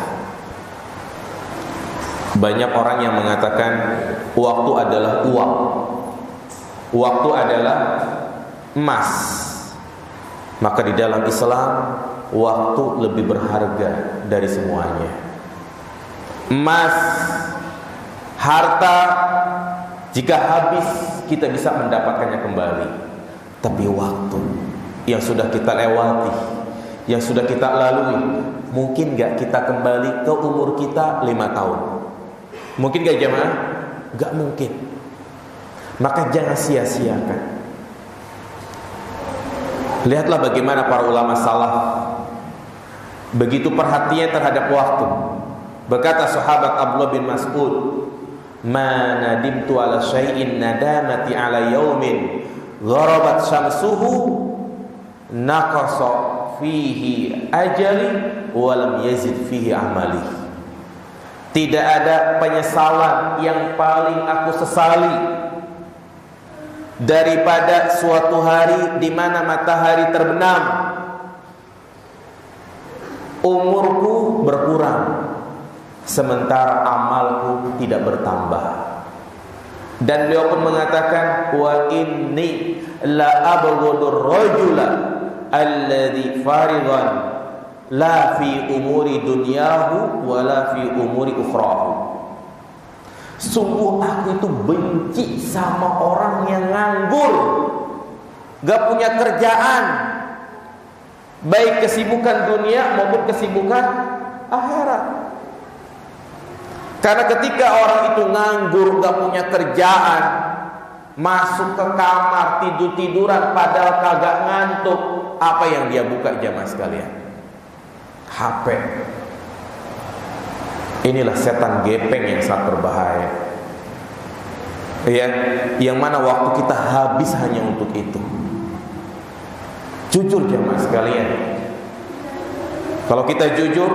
Banyak orang yang mengatakan waktu adalah uang, waktu adalah emas. Maka di dalam Islam waktu lebih berharga dari semuanya. Emas, harta, jika habis kita bisa mendapatkannya kembali. Tapi waktu yang sudah kita lewati, yang sudah kita lalui, mungkin gak kita kembali ke umur kita 5 tahun? Mungkin gak jemaah? Gak mungkin. Maka jangan sia-siakan. Lihatlah bagaimana para ulama salaf begitu perhatian terhadap waktu. Berkata sahabat Abdullah bin Mas'ud, "Ma nadimtu ala syai'in nadamati ala yaumin gharabat syamsuhu naqasa fihi ajali wa lam yazid fihi amali." Tidak ada penyesalan yang paling aku sesali daripada suatu hari di mana matahari terbenam, umurku berkurang sementara amalku tidak bertambah. Dan beliau pun mengatakan, wa inni la abghadur rajula alladhi faridan la fi umuri dunyahu wa la fi umuri ukhrahu. Sungguh aku itu benci sama orang yang nganggur, gak punya kerjaan, baik kesibukan dunia maupun kesibukan akhirat. Karena ketika orang itu nganggur, gak punya kerjaan, masuk ke kamar tidur-tiduran padahal kagak ngantuk, apa yang dia buka jamaah sekalian? HP. Inilah setan gepeng yang sangat berbahaya. Ya, yang mana waktu kita habis hanya untuk itu. Jujur jemaah sekalian, kalau kita jujur,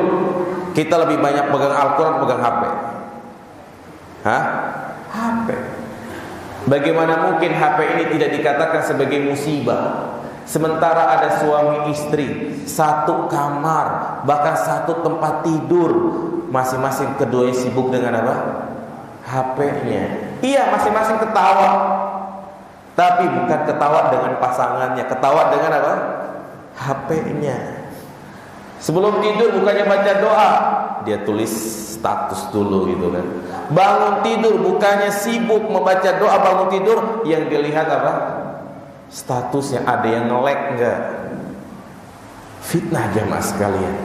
kita lebih banyak pegang Al-Quran, pegang HP. HP. Bagaimana mungkin HP ini tidak dikatakan sebagai musibah, sementara ada suami istri, satu kamar, bahkan satu tempat tidur, masing-masing keduanya sibuk dengan apa? HP-nya. Iya, masing-masing ketawa, tapi bukan ketawa dengan pasangannya, ketawa dengan apa? HP-nya. Sebelum tidur bukannya baca doa, dia tulis status dulu gitu kan. Bangun tidur bukannya sibuk membaca doa bangun tidur, yang dilihat apa? Statusnya, ada yang nge-like enggak? Fitnah jemaah sekalian.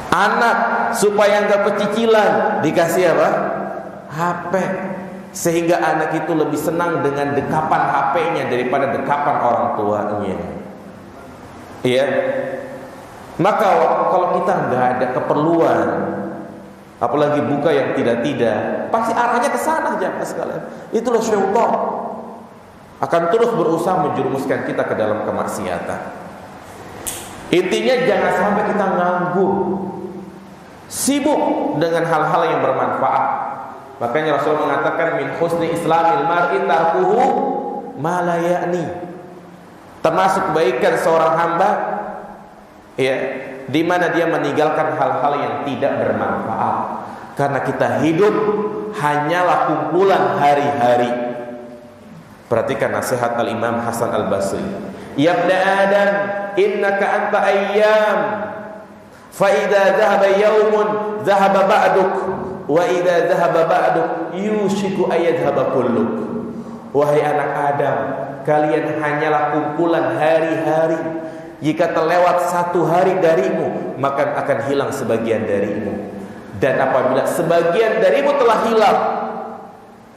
Anak supaya enggak pecicilan dikasih apa? HP. Sehingga anak itu lebih senang dengan dekapan HP-nya daripada dekapan orang tuanya. Iya. Maka kalau kita nggak ada keperluan, apalagi buka yang tidak-tidak, pasti arahnya ke sana jemaah sekalian. Itulah syaitan akan terus berusaha menjerumuskan kita ke dalam kemaksiatan. Intinya jangan sampai kita nganggur, sibuk dengan hal-hal yang bermanfaat. Makanya Rasul mengatakan min husni islamil mar'i tarkuhu ma la ya'ni. Termasuk kebaikan seorang hamba, ya, di mana dia meninggalkan hal-hal yang tidak bermanfaat. Karena kita hidup hanyalah kumpulan hari-hari. Perhatikan nasihat Al-Imam Hasan Al-Basri. Ya ibn Adam, innaka anta ayyam, fa idza dhahaba yawmun dhahaba ba'duk, wa idza dhahaba ba'duk yushiku ayadhhaba kulluk. Wahai anak Adam, kalian hanyalah kumpulan hari-hari. Jika terlewat satu hari darimu, maka akan hilang sebagian darimu. Dan apabila sebagian darimu telah hilang,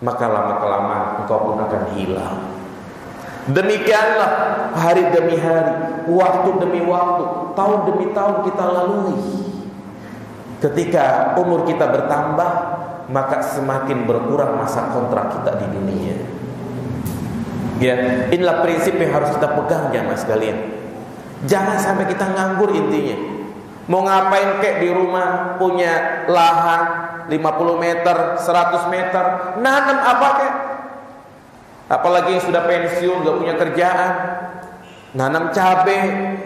maka lama-kelamaan engkau pun akan hilang. Demikianlah hari demi hari, waktu demi waktu, tahun demi tahun kita lalui. Ketika umur kita bertambah, maka semakin berkurang masa kontrak kita di dunia. Ya, inilah prinsip yang harus kita pegang jemaah sekalian. Jangan sampai kita nganggur intinya. Mau ngapain kek di rumah, punya lahan 50 meter, 100 meter, nanam apa kek? Apalagi yang sudah pensiun, gak punya kerjaan, nanam cabai,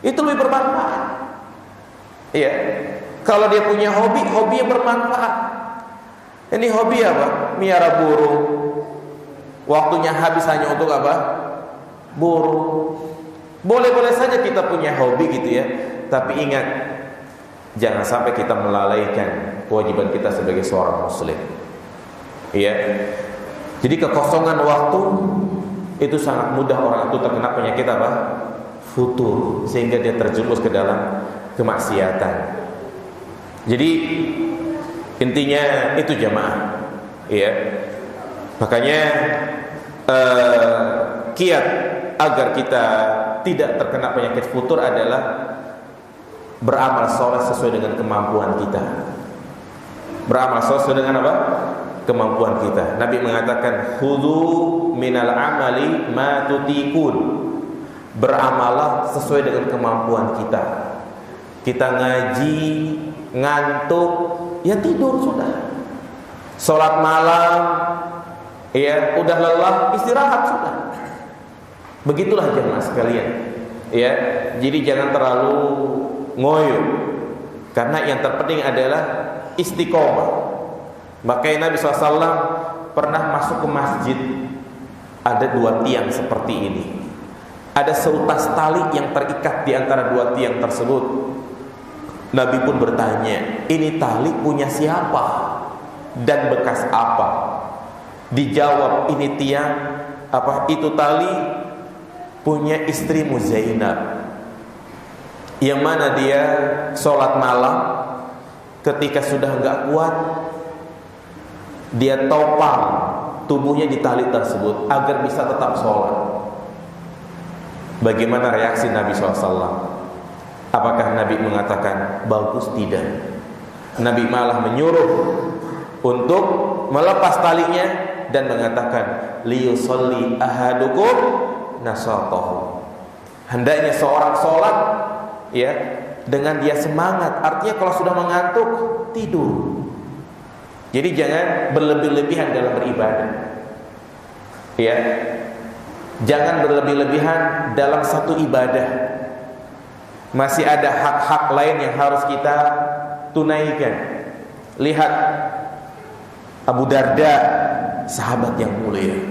itu lebih bermanfaat. Iya. Kalau dia punya hobi, hobi yang bermanfaat. Ini hobi apa? Miara burung. Waktunya habis hanya untuk apa? Burung. Boleh-boleh saja kita punya hobi gitu ya. Tapi ingat, jangan sampai kita melalaikan kewajiban kita sebagai seorang muslim. Iya. Jadi kekosongan waktu itu sangat mudah orang itu terkena penyakit apa? Futur, sehingga dia terjerumus ke dalam kemaksiatan. Jadi intinya itu jemaah, iya. Makanya kiat agar kita tidak terkena penyakit futur adalah beramal soleh sesuai dengan kemampuan kita. Beramal soleh sesuai dengan apa? Kemampuan kita. Nabi mengatakan, khudhu minal amali ma tutikun. Beramalah sesuai dengan kemampuan kita. Kita ngaji, ngantuk, ya tidur sudah. Sholat malam, ya udah lelah, istirahat sudah. Begitulah jemaah sekalian. Ya, jadi jangan terlalu ngoyo. Karena yang terpenting adalah istiqomah. Makanya Nabi SAW pernah masuk ke masjid, ada dua tiang seperti ini. Ada seutas tali yang terikat di antara dua tiang tersebut. Nabi pun bertanya, ini tali punya siapa? Dan bekas apa? Dijawab, ini tiang apa? Itu tali punya istrimu Zainab, yang mana dia sholat malam, ketika sudah enggak kuat, dia topang tubuhnya di tali tersebut agar bisa tetap sholat. Bagaimana reaksi Nabi SAW? Apakah Nabi mengatakan bagus? Tidak. Nabi malah menyuruh untuk melepas talinya dan mengatakan liyusolli ahadukum nasatahu. Hendaknya seorang sholat ya dengan dia semangat. Artinya kalau sudah mengantuk tidur. Jadi jangan berlebih-lebihan dalam beribadah. Ya. Jangan berlebih-lebihan dalam satu ibadah. Masih ada hak-hak lain yang harus kita tunaikan. Lihat Abu Darda, sahabat yang mulia.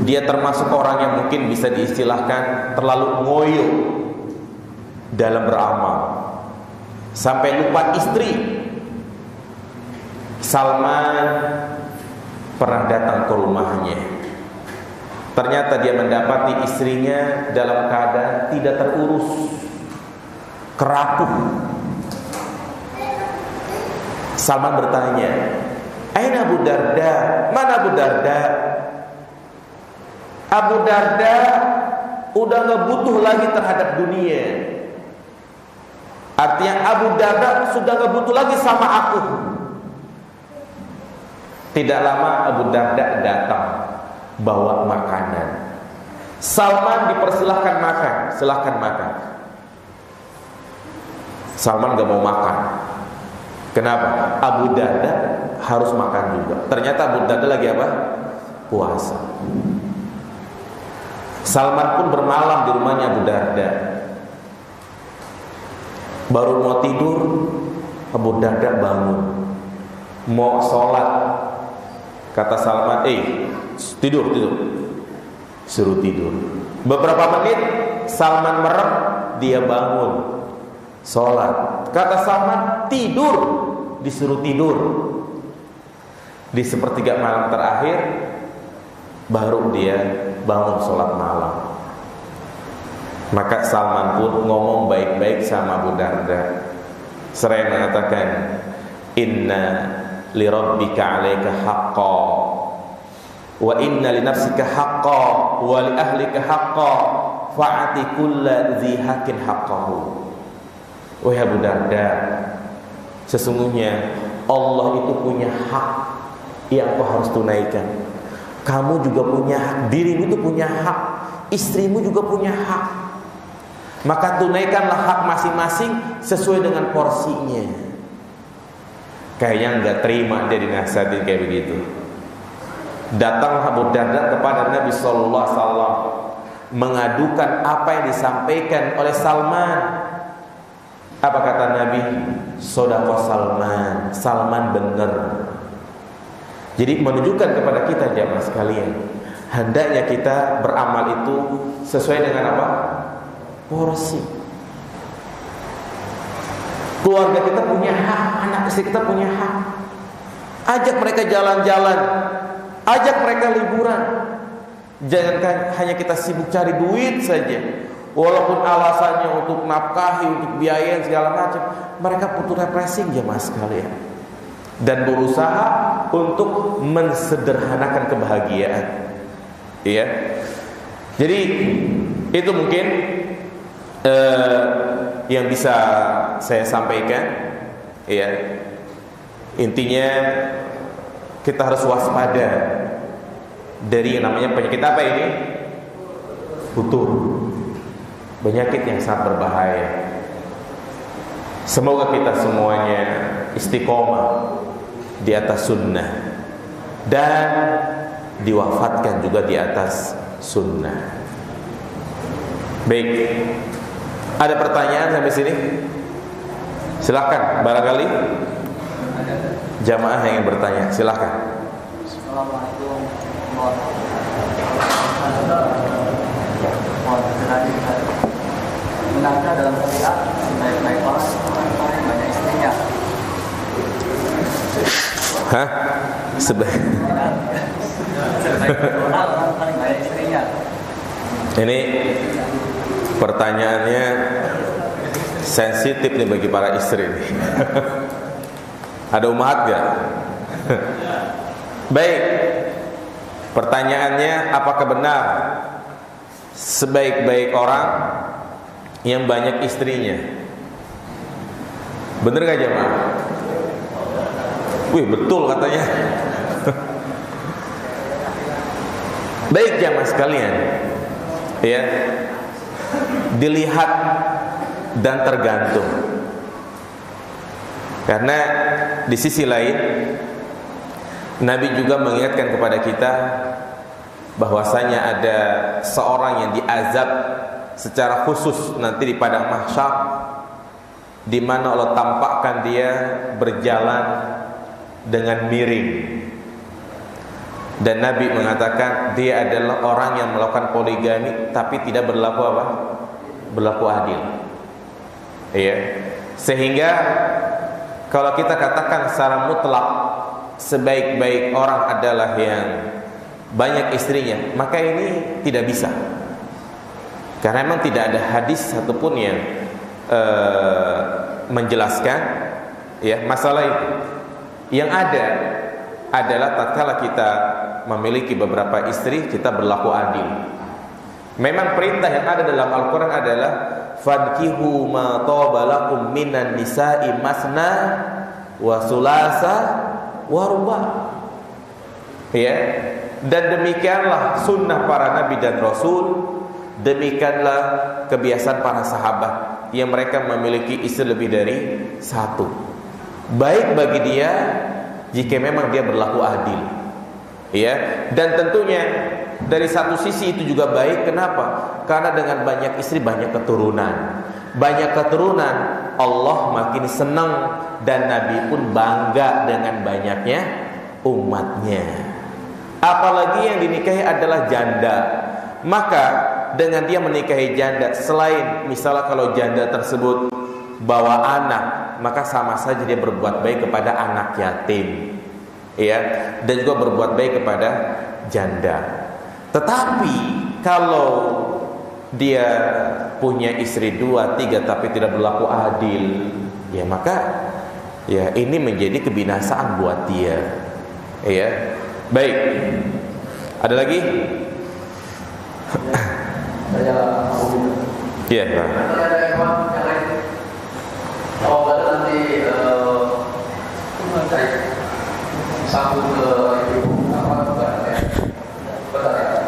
Dia termasuk orang yang mungkin bisa diistilahkan terlalu ngoyo dalam beramal, sampai lupa istri. Salman pernah datang ke rumahnya. Ternyata dia mendapati istrinya dalam keadaan tidak terurus, kerapuh. Salman bertanya, "Aina Abu Darda? Mana Abu Darda?" Abu Darda udah gak butuh lagi terhadap dunia. Artinya Abu Darda sudah gak butuh lagi sama aku. Tidak lama Abu Darda datang bawa makanan. Salman dipersilahkan makan, silahkan makan. Salman gak mau makan. Kenapa? Abu Darda harus makan juga. Ternyata Abu Darda lagi apa? Puasa. Salman pun bermalam di rumahnya Abu Darda. Baru mau tidur, Abu Darda bangun, mau sholat. Kata Salman, tidur. Suruh tidur. Beberapa menit Salman merem, dia bangun, sholat. Kata Salman, tidur. Disuruh tidur. Di sepertiga malam terakhir baru dia bangun sholat malam. Maka Salman pun ngomong baik-baik sama Abu Darda. Seraya mengatakan, inna li rabbika 'alaika haqqan wa inna li nafsika haqqan wa li ahlika haqqan fa'ati kulla dzi haqqin haqqahu. Wahai Abu Darda, sesungguhnya Allah itu punya hak yang kau harus tunaikan. Kamu juga punya hak, dirimu itu punya hak, istrimu juga punya hak. Maka tunaikanlah hak masing-masing sesuai dengan porsinya. Kayaknya enggak terima dia dinasihatin kayak begitu. Datang Abu Darda kepada Nabi sallallahu alaihi wasallam mengadukan apa yang disampaikan oleh Salman. Apa kata Nabi? Sodaqah Salman. Salman benar. Jadi menunjukkan kepada kita jamaah sekalian, hendaknya kita beramal itu sesuai dengan apa? Porsi. Keluarga kita punya hak, anak istri kita punya hak. Ajak mereka jalan-jalan, ajak mereka liburan. Jangan hanya kita sibuk cari duit saja. Walaupun alasannya untuk nafkahi, untuk biaya segala macam, mereka butuh refreshing jemaah sekalian. Dan berusaha untuk mensederhanakan kebahagiaan. Iya. Jadi itu mungkin yang bisa saya sampaikan. Iya. Intinya kita harus waspada dari yang namanya penyakit apa ini? Futur. Penyakit yang sangat berbahaya. Semoga kita semuanya istiqomah di atas sunnah dan diwafatkan juga di atas sunnah. Baik, ada pertanyaan sampai sini? Silakan, barangkali jamaah yang ingin bertanya, silakan. Assalamualaikum warahmatullahi wabarakatuh. Benarkah dalam syariat sebaik-baik orang paling banyak istrinya? Hah? Sebaik orang paling banyak istrinya. Ini pertanyaannya sensitif nih bagi para istri nih. Ada umat gak? Baik. Pertanyaannya, apakah benar sebaik-baik orang yang banyak istrinya. Bener gak jemaah? Wih, betul katanya. Baik jemaah sekalian, ya, dilihat dan tergantung. Karena di sisi lain Nabi juga mengingatkan kepada kita bahwasanya ada seorang yang diazab secara khusus nanti di padang mahsyar, di mana Allah tampakkan dia berjalan dengan miring. Dan Nabi mengatakan dia adalah orang yang melakukan poligami tapi tidak berlaku apa? Berlaku adil. Iya. Sehingga kalau kita katakan secara mutlak sebaik-baik orang adalah yang banyak istrinya, maka ini tidak bisa. Karena memang tidak ada hadis satupun yang menjelaskan ya masalah itu. Yang ada adalah tatkala kita memiliki beberapa istri, kita berlaku adil. Memang perintah yang ada dalam Al-Quran adalah fadkihu ma taba lakum minan nisa'i masna wa sulasa wa ruba. Ya. Dan demikianlah sunnah para nabi dan rasul, demikianlah kebiasaan para sahabat yang mereka memiliki istri lebih dari satu. Baik bagi dia jika memang dia berlaku adil. Ya, dan tentunya dari satu sisi itu juga baik. Kenapa? Karena dengan banyak istri banyak keturunan. Banyak keturunan, Allah makin senang dan Nabi pun bangga dengan banyaknya umatnya. Apalagi yang dinikahi adalah janda. Maka dengan dia menikahi janda, selain misalnya kalau janda tersebut bawa anak, maka sama saja dia berbuat baik kepada anak yatim, ya, dan juga berbuat baik kepada janda. Tetapi kalau dia punya istri 2, 3 tapi tidak berlaku adil, ya maka ya ini menjadi kebinasaan buat dia. Ya. Baik. Ada lagi? Iya, Pak. Oh, nanti sambung ke ibu apa ya? Betul ya.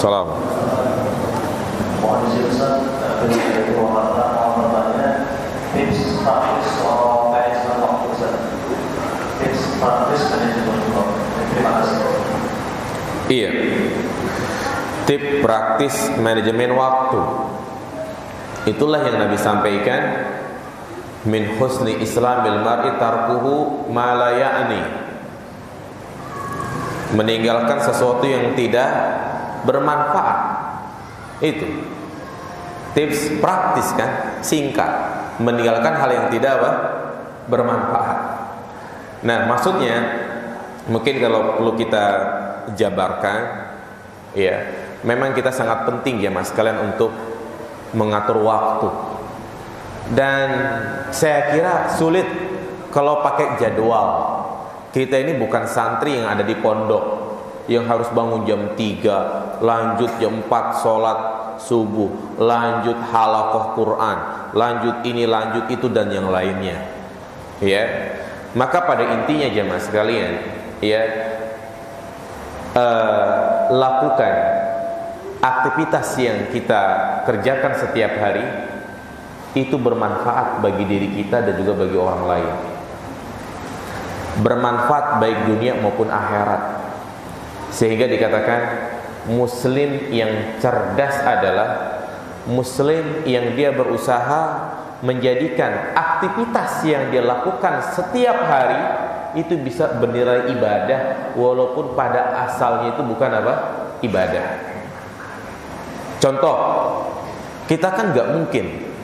Salam. Mohon izin Ustaz, dari Purwakarta mau bertanya tips praktis soal manajemen waktu Ustaz. Tips praktis manajemen waktu. Terima kasih. Iya. Tip praktis manajemen waktu. Itulah yang Nabi sampaikan, min husni islamil mar'i tarkuhu ma la ya'ni. Meninggalkan sesuatu yang tidak bermanfaat. Itu tips praktis kan, singkat, meninggalkan hal yang tidak bermanfaat. Nah, maksudnya mungkin kalau perlu kita jabarkan, ya, memang kita sangat penting ya Mas kalian untuk mengatur waktu. Dan saya kira sulit kalau pakai jadwal. Kita ini bukan santri yang ada di pondok yang harus bangun jam 3, lanjut jam 4 sholat subuh, lanjut halaqah Quran, lanjut ini, lanjut itu dan yang lainnya. Ya, maka pada intinya jemaah sekalian, ya, lakukan aktivitas yang kita kerjakan setiap hari itu bermanfaat bagi diri kita dan juga bagi orang lain. Bermanfaat baik dunia maupun akhirat. Sehingga dikatakan muslim yang cerdas adalah muslim yang dia berusaha menjadikan aktivitas yang dia lakukan setiap hari itu bisa bernilai ibadah walaupun pada asalnya itu bukan ibadah. Contoh, kita kan gak mungkin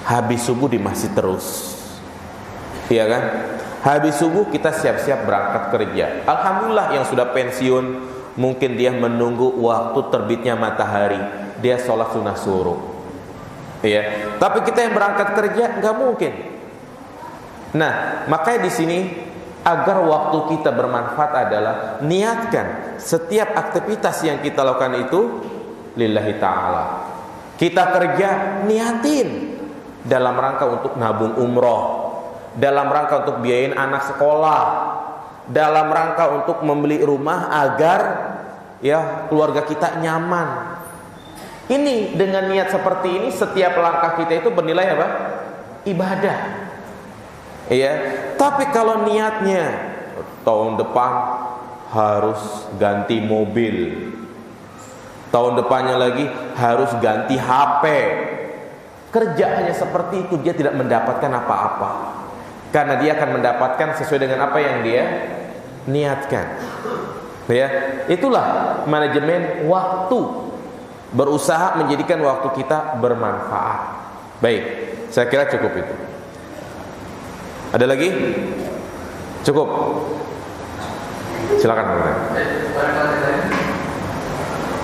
habis subuh di masjid terus, iya kan? Habis subuh kita siap-siap berangkat kerja. Alhamdulillah yang sudah pensiun mungkin dia menunggu waktu terbitnya matahari, dia sholat sunnah suruh. Ya, tapi kita yang berangkat kerja nggak mungkin. Nah, makanya di sini agar waktu kita bermanfaat adalah niatkan setiap aktivitas yang kita lakukan itu lillahi ta'ala. Kita kerja, niatin dalam rangka untuk nabung umroh, dalam rangka untuk biayain anak sekolah, dalam rangka untuk membeli rumah agar ya keluarga kita nyaman. Ini dengan niat seperti ini, setiap langkah kita itu bernilai apa? Ibadah. Iya. Tapi kalau niatnya tahun depan harus ganti mobil, tahun depannya lagi harus ganti HP, kerja hanya seperti itu, dia tidak mendapatkan apa-apa, karena dia akan mendapatkan sesuai dengan apa yang dia niatkan. Ya, itulah manajemen waktu. Berusaha menjadikan waktu kita bermanfaat. Baik, saya kira cukup itu. Ada lagi? Cukup. Silakan Pak.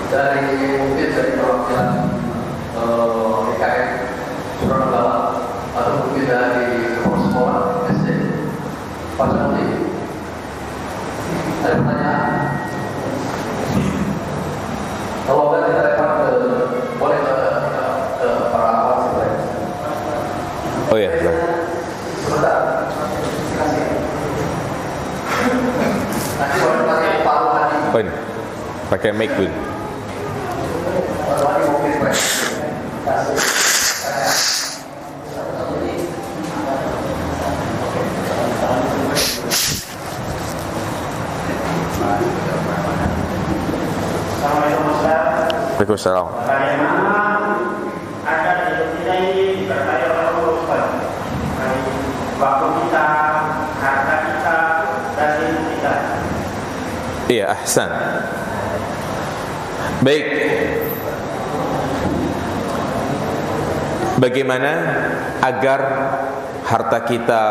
Mungkin dari perwakilan DKM Surabaya atau mungkin dari sekolah SD Pak Nanti ada pertanyaan. Kalau kita lempar boleh ke para awal sebenarnya. Oh ya, Sebentar. Kasih. Nanti boleh pakai Pak Hadi. Oh ini, pakai mic dulu. Pak Hadi mungkin baik. Kasih. Waalaikumsalam. Bagaimana agar hidup kita ini diberkahi oleh Allah Subhanahu waktu kita, harta kita, dan hidup kita. Iya, ahsan. Baik. Bagaimana agar harta kita,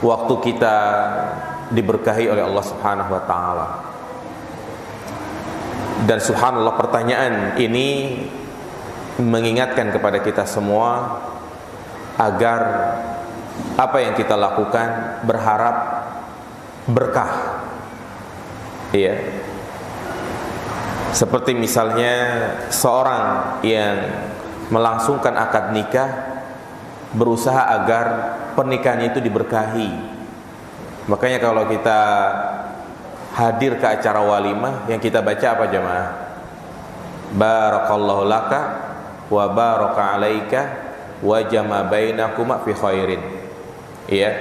waktu kita diberkahi oleh Allah Subhanahu wa taala? Dan subhanallah, pertanyaan ini mengingatkan kepada kita semua agar apa yang kita lakukan berharap berkah. Iya. Seperti misalnya seorang yang melangsungkan akad nikah berusaha agar pernikahannya itu diberkahi. Makanya kalau kita hadir ke acara walimah, yang kita baca apa jemaah? Barakallahu laka wa baraka alaika wa jama bainakuma fi khairin. Iya.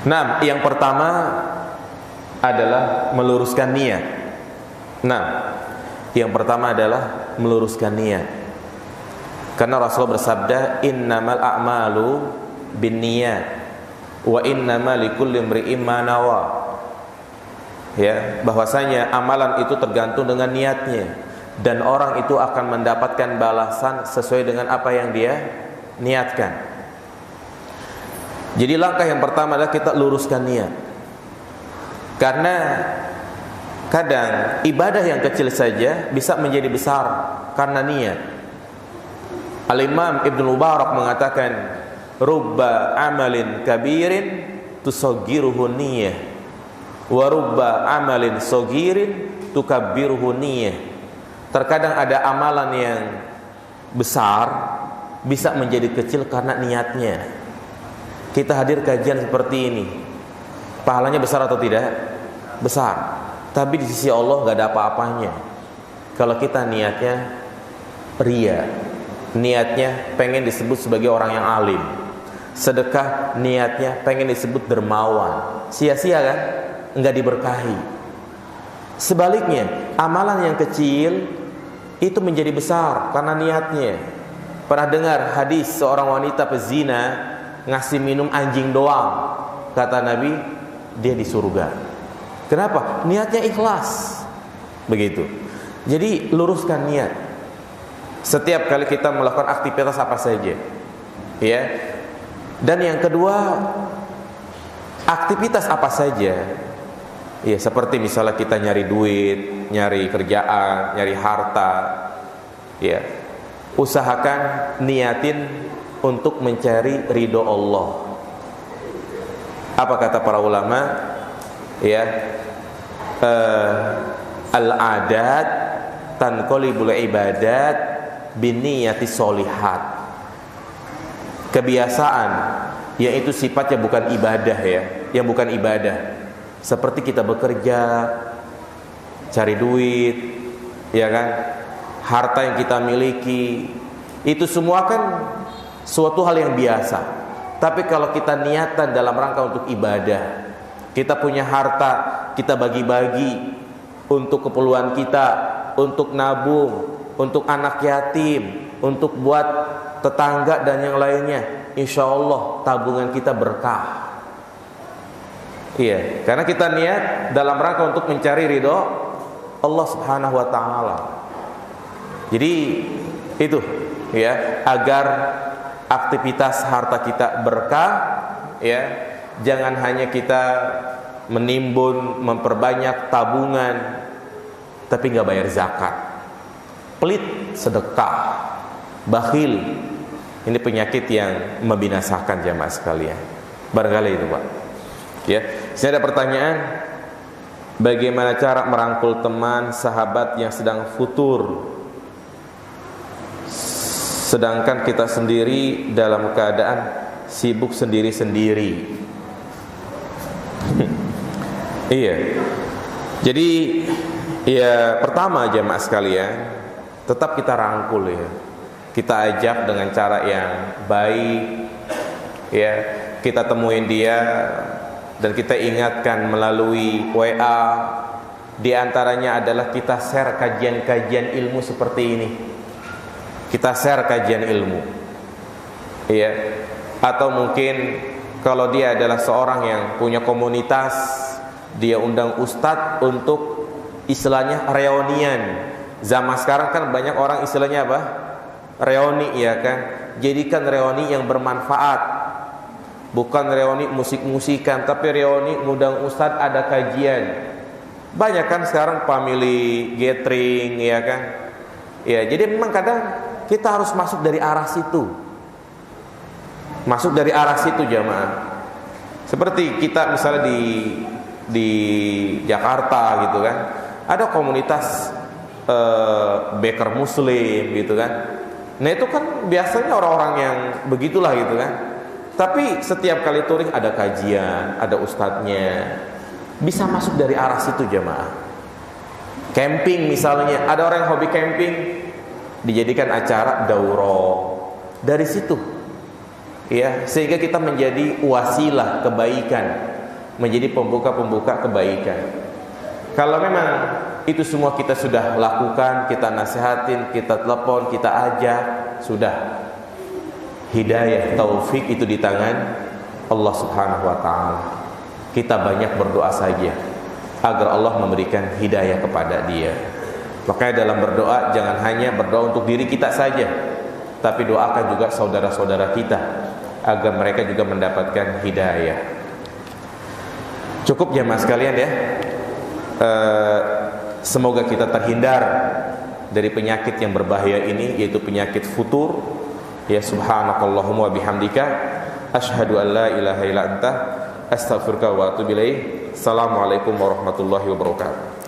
Nah, yang pertama adalah meluruskan niat. Nah, yang pertama adalah meluruskan niat. Karena Rasulullah bersabda, innamal a'malu binniyat wa innamal likulli imri'in ma nawa. Ya, bahwasanya amalan itu tergantung dengan niatnya, dan orang itu akan mendapatkan balasan sesuai dengan apa yang dia niatkan. Jadi langkah yang pertama adalah kita luruskan niat. Karena kadang ibadah yang kecil saja bisa menjadi besar karena niat. Al-Imam Ibnu Mubarak mengatakan, rubba amalin kabirin tusaggiruhu niyyah wa rubba amalin sogirin tukabbiruhu niyyah. Terkadang ada amalan yang besar bisa menjadi kecil karena niatnya. Kita hadir kajian seperti ini, pahalanya besar atau tidak? Besar. Tapi di sisi Allah gak ada apa-apanya kalau kita niatnya ria, niatnya pengen disebut sebagai orang yang alim. Sedekah niatnya pengen disebut dermawan. Sia-sia kan? Enggak diberkahi. Sebaliknya, amalan yang kecil itu menjadi besar karena niatnya. Pernah dengar hadis seorang wanita pezina ngasih minum anjing doang? Kata Nabi, dia di surga. Kenapa? Niatnya ikhlas. Begitu. Jadi luruskan niat. Setiap kali kita melakukan aktivitas apa saja, ya. Dan yang kedua, aktivitas apa saja, ya, seperti misalnya kita nyari duit, nyari kerjaan, nyari harta, ya. usahakan niatin untuk mencari ridho Allah. Apa kata para ulama? Ya, al-adat tanqalibul ibadat binniyati sholihat. Kebiasaan yaitu sifatnya bukan ibadah ya, yang bukan ibadah. Seperti kita bekerja, cari duit, ya kan? Harta yang kita miliki, itu semua kan suatu hal yang biasa. Tapi kalau kita niatan dalam rangka untuk ibadah, kita punya harta, kita bagi-bagi untuk keperluan kita, untuk nabung, untuk anak yatim, untuk buat tetangga dan yang lainnya, insya Allah tabungan kita berkah. Iya, karena kita niat dalam rangka untuk mencari ridho Allah Subhanahu wa taala. Jadi itu ya, agar aktivitas harta kita berkah ya, jangan hanya kita menimbun, memperbanyak tabungan tapi nggak bayar zakat, pelit sedekah, bakhil. Ini penyakit yang membinasakan jamaah sekalian. Barangkali itu Pak. Ya, sini ada pertanyaan, bagaimana cara merangkul teman, sahabat yang sedang futur, sedangkan kita sendiri dalam keadaan sibuk sendiri-sendiri. Iya. Jadi ya pertama jamaah sekalian, tetap kita rangkul ya. Kita ajak dengan cara yang baik ya. Kita temuin dia dan kita ingatkan melalui WA. Di antaranya adalah kita share kajian-kajian ilmu seperti ini. Kita share kajian ilmu, ya. Atau mungkin kalau dia adalah seorang yang punya komunitas, dia undang ustadz untuk istilahnya reunian. Zaman sekarang kan banyak orang istilahnya apa? Reuni, ya kan? Jadikan reuni yang bermanfaat. Bukan reuni musik-musikan, tapi reuni ngundang ustadz ada kajian. Banyak kan sekarang family gathering, ya kan? Ya, jadi memang kadang kita harus masuk dari arah situ. Masuk dari arah situ jamaah. Seperti kita misalnya di Jakarta gitu kan, ada komunitas baker muslim gitu kan. Nah itu kan biasanya orang-orang yang begitulah gitu kan. Tapi setiap kali touring ada kajian, ada ustadznya. Bisa masuk dari arah situ jamaah. Camping misalnya, ada orang yang hobi camping, dijadikan acara daurah dari situ. Ya, sehingga kita menjadi wasilah kebaikan, menjadi pembuka-pembuka kebaikan. Kalau memang itu semua kita sudah lakukan, kita nasihatin, kita telepon, kita ajak, sudah. Hidayah, taufik itu di tangan Allah Subhanahu wa taala. Kita banyak berdoa saja agar Allah memberikan hidayah kepada dia. Makanya dalam berdoa jangan hanya berdoa untuk diri kita saja, tapi doakan juga saudara-saudara kita agar mereka juga mendapatkan hidayah. Cukup jamaah sekalian ya. Semoga kita terhindar dari penyakit yang berbahaya ini, yaitu penyakit futur. Ya subhanakallahumma wa bihamdika asyhadu an la ilaha illa anta astaghfiruka wa atubu ilaik. Assalamualaikum warahmatullahi wabarakatuh.